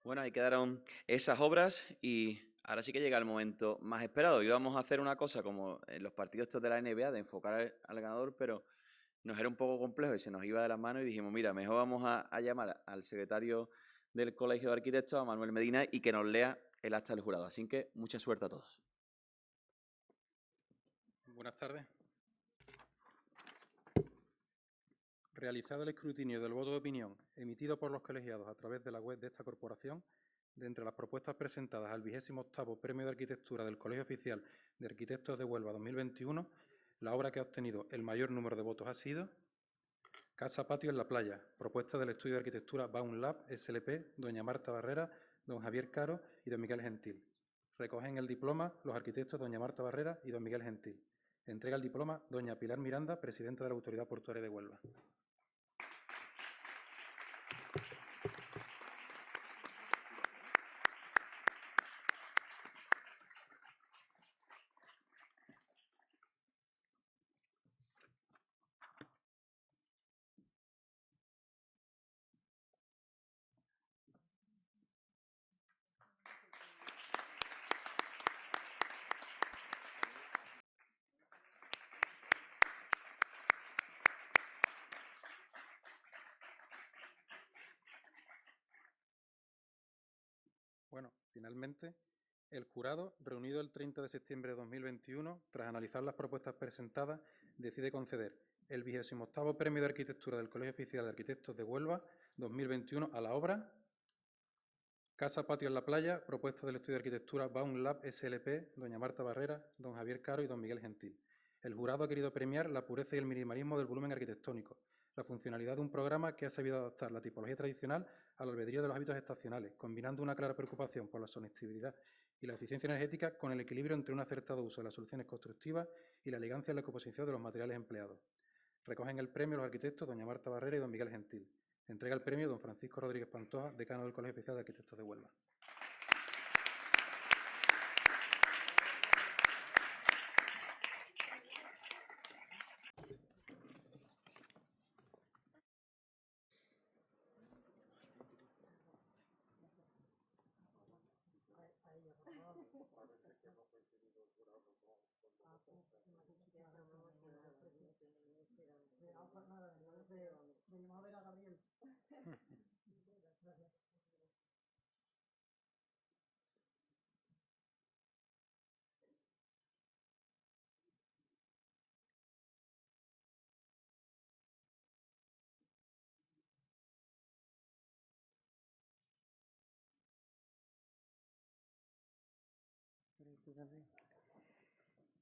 Bueno, ahí quedaron esas obras y ahora sí que llega el momento más esperado. Íbamos a hacer una cosa como en los partidos estos de la NBA, de enfocar al ganador, pero nos era un poco complejo y se nos iba de las manos y dijimos, mira, mejor vamos a llamar al secretario del Colegio de Arquitectos, a Manuel Medina, y que nos lea el acta del jurado. Así que mucha suerte a todos. Buenas tardes. Realizado el escrutinio del voto de opinión emitido por los colegiados a través de la web de esta corporación, de entre las propuestas presentadas al 28º Premio de Arquitectura del Colegio Oficial de Arquitectos de Huelva 2021, la obra que ha obtenido el mayor número de votos ha sido Casa Patio en la Playa, propuesta del Estudio de Arquitectura Baum Lab SLP, doña Marta Barrera, don Javier Caro y don Miguel Gentil. Recogen el diploma los arquitectos doña Marta Barrera y don Miguel Gentil. Entrega el diploma doña Pilar Miranda, presidenta de la Autoridad Portuaria de Huelva. Bueno, finalmente, el jurado, reunido el 30 de septiembre de 2021, tras analizar las propuestas presentadas, decide conceder el 28º Premio de Arquitectura del Colegio Oficial de Arquitectos de Huelva 2021 a la obra Casa Patio en la Playa, propuesta del Estudio de Arquitectura Baum Lab SLP, doña Marta Barrera, don Javier Caro y don Miguel Gentil. El jurado ha querido premiar la pureza y el minimalismo del volumen arquitectónico, la funcionalidad de un programa que ha sabido adaptar la tipología tradicional al albedrío de los hábitos estacionales, combinando una clara preocupación por la sostenibilidad y la eficiencia energética con el equilibrio entre un acertado uso de las soluciones constructivas y la elegancia en la composición de los materiales empleados. Recogen el premio los arquitectos doña Marta Barrera y don Miguel Gentil. Entrega el premio don Francisco Rodríguez Pantoja, decano del Colegio Oficial de Arquitectos de Huelva.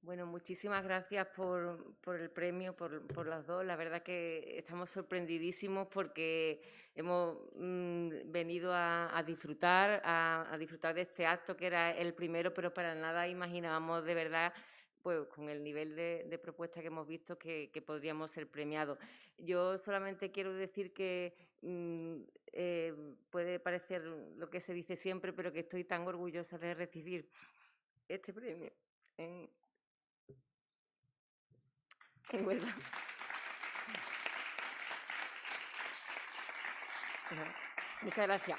Bueno, muchísimas gracias por el premio, por las dos. La verdad que estamos sorprendidísimos porque hemos venido a disfrutar, a disfrutar de este acto que era el primero, pero para nada imaginábamos de verdad, pues con el nivel de propuesta que hemos visto, que podríamos ser premiados. Yo solamente quiero decir que puede parecer lo que se dice siempre, pero que estoy tan orgullosa de recibir este premio en Huelva. Muchas gracias.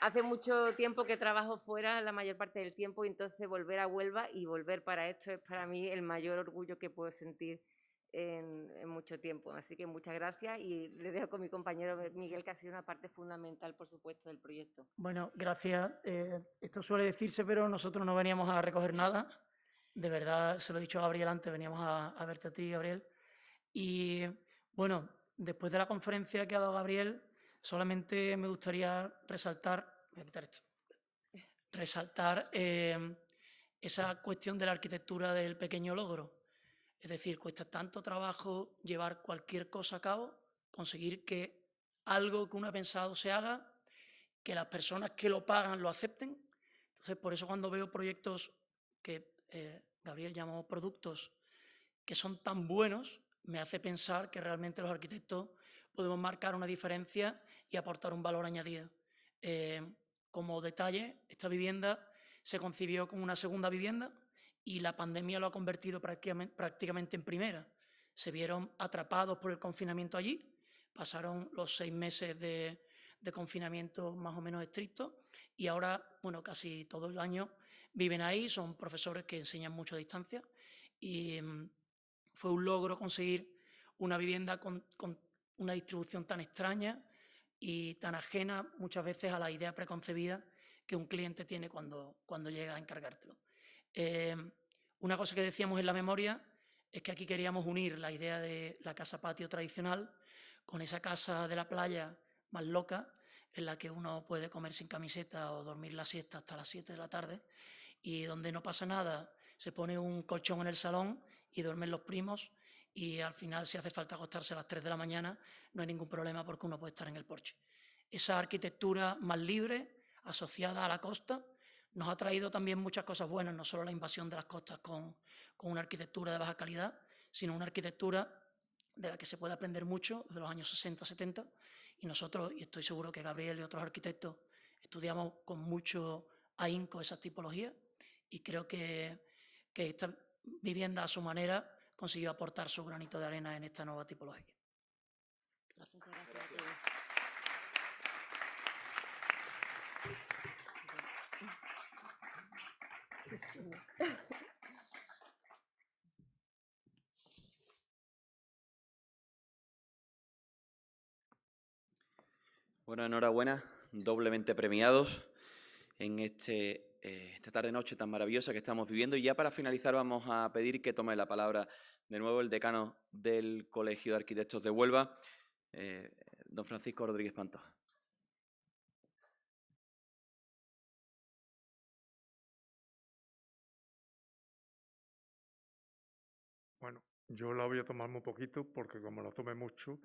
Hace mucho tiempo que trabajo fuera, la mayor parte del tiempo, y entonces volver a Huelva y volver para esto es para mí el mayor orgullo que puedo sentir en mucho tiempo. Así que muchas gracias y le dejo con mi compañero Miguel, que ha sido una parte fundamental, por supuesto, del proyecto. Bueno, gracias. Esto suele decirse, pero nosotros no veníamos a recoger nada. De verdad, se lo he dicho a Gabriel antes, veníamos a verte a ti, Gabriel. Y bueno, después de la conferencia que ha dado Gabriel, solamente me gustaría resaltar, voy a quitar esto, esa cuestión de la arquitectura del pequeño logro. Es decir, cuesta tanto trabajo llevar cualquier cosa a cabo, conseguir que algo que uno ha pensado se haga, que las personas que lo pagan lo acepten. Entonces, por eso cuando veo proyectos que Gabriel llamó productos que son tan buenos, me hace pensar que realmente los arquitectos podemos marcar una diferencia y aportar un valor añadido. Como detalle, esta vivienda se concibió como una segunda vivienda y la pandemia lo ha convertido prácticamente en primera. Se vieron atrapados por el confinamiento allí, pasaron los 6 meses de de confinamiento más o menos estricto y ahora, bueno, casi todo el año viven ahí, son profesores que enseñan mucho a distancia y fue un logro conseguir una vivienda con una distribución tan extraña y tan ajena muchas veces a la idea preconcebida que un cliente tiene cuando llega a encargártelo. Una cosa que decíamos en la memoria es que aquí queríamos unir la idea de la casa patio tradicional con esa casa de la playa más loca en la que uno puede comer sin camiseta o dormir la siesta hasta las 7 de la tarde y donde no pasa nada, se pone un colchón en el salón y duermen los primos y al final si hace falta acostarse a las 3 de la mañana no hay ningún problema porque uno puede estar en el porche. Esa arquitectura más libre, asociada a la costa, nos ha traído también muchas cosas buenas, no solo la invasión de las costas con una arquitectura de baja calidad, sino una arquitectura de la que se puede aprender mucho de los años 60-70 y nosotros, y estoy seguro que Gabriel y otros arquitectos, estudiamos con mucho ahínco esas tipologías y creo que esta vivienda a su manera consiguió aportar su granito de arena en esta nueva tipología. Gracias. Gracias. Bueno, enhorabuena, doblemente premiados en esta tarde-noche tan maravillosa que estamos viviendo. Y ya para finalizar vamos a pedir que tome la palabra de nuevo el decano del Colegio de Arquitectos de Huelva, don Francisco Rodríguez Pantoja. Bueno, yo la voy a tomar muy poquito porque como la tome mucho,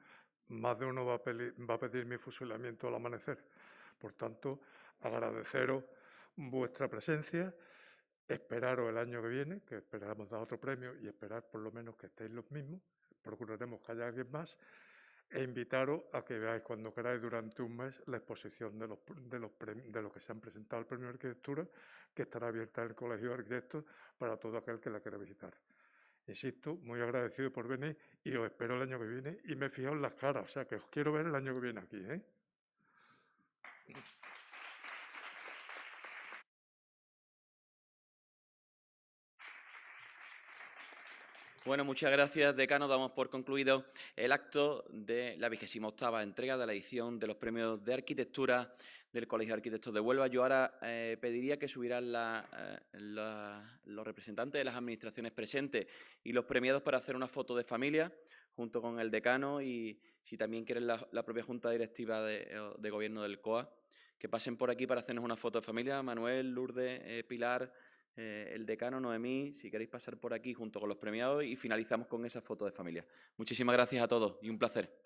más de uno va a pedir mi fusilamiento al amanecer. Por tanto, agradeceros vuestra presencia, esperaros el año que viene, que esperamos dar otro premio y esperar por lo menos que estéis los mismos, procuraremos que haya alguien más, e invitaros a que veáis cuando queráis durante un mes la exposición de los que se han presentado al Premio de Arquitectura, que estará abierta en el Colegio de Arquitectos para todo aquel que la quiera visitar. Insisto, muy agradecido por venir y os espero el año que viene y me fijo en las caras, o sea que os quiero ver el año que viene aquí, ¿eh? Bueno, muchas gracias, decano. Damos por concluido el acto de la 28ª entrega de la edición de los premios de arquitectura del Colegio de Arquitectos de Huelva. Yo ahora pediría que subieran los representantes de las administraciones presentes y los premiados para hacer una foto de familia junto con el decano y, si también quieren, la propia Junta Directiva de Gobierno del COA, que pasen por aquí para hacernos una foto de familia. Manuel, Lourdes, Pilar, el decano, Noemí, si queréis pasar por aquí junto con los premiados y finalizamos con esa foto de familia. Muchísimas gracias a todos y un placer.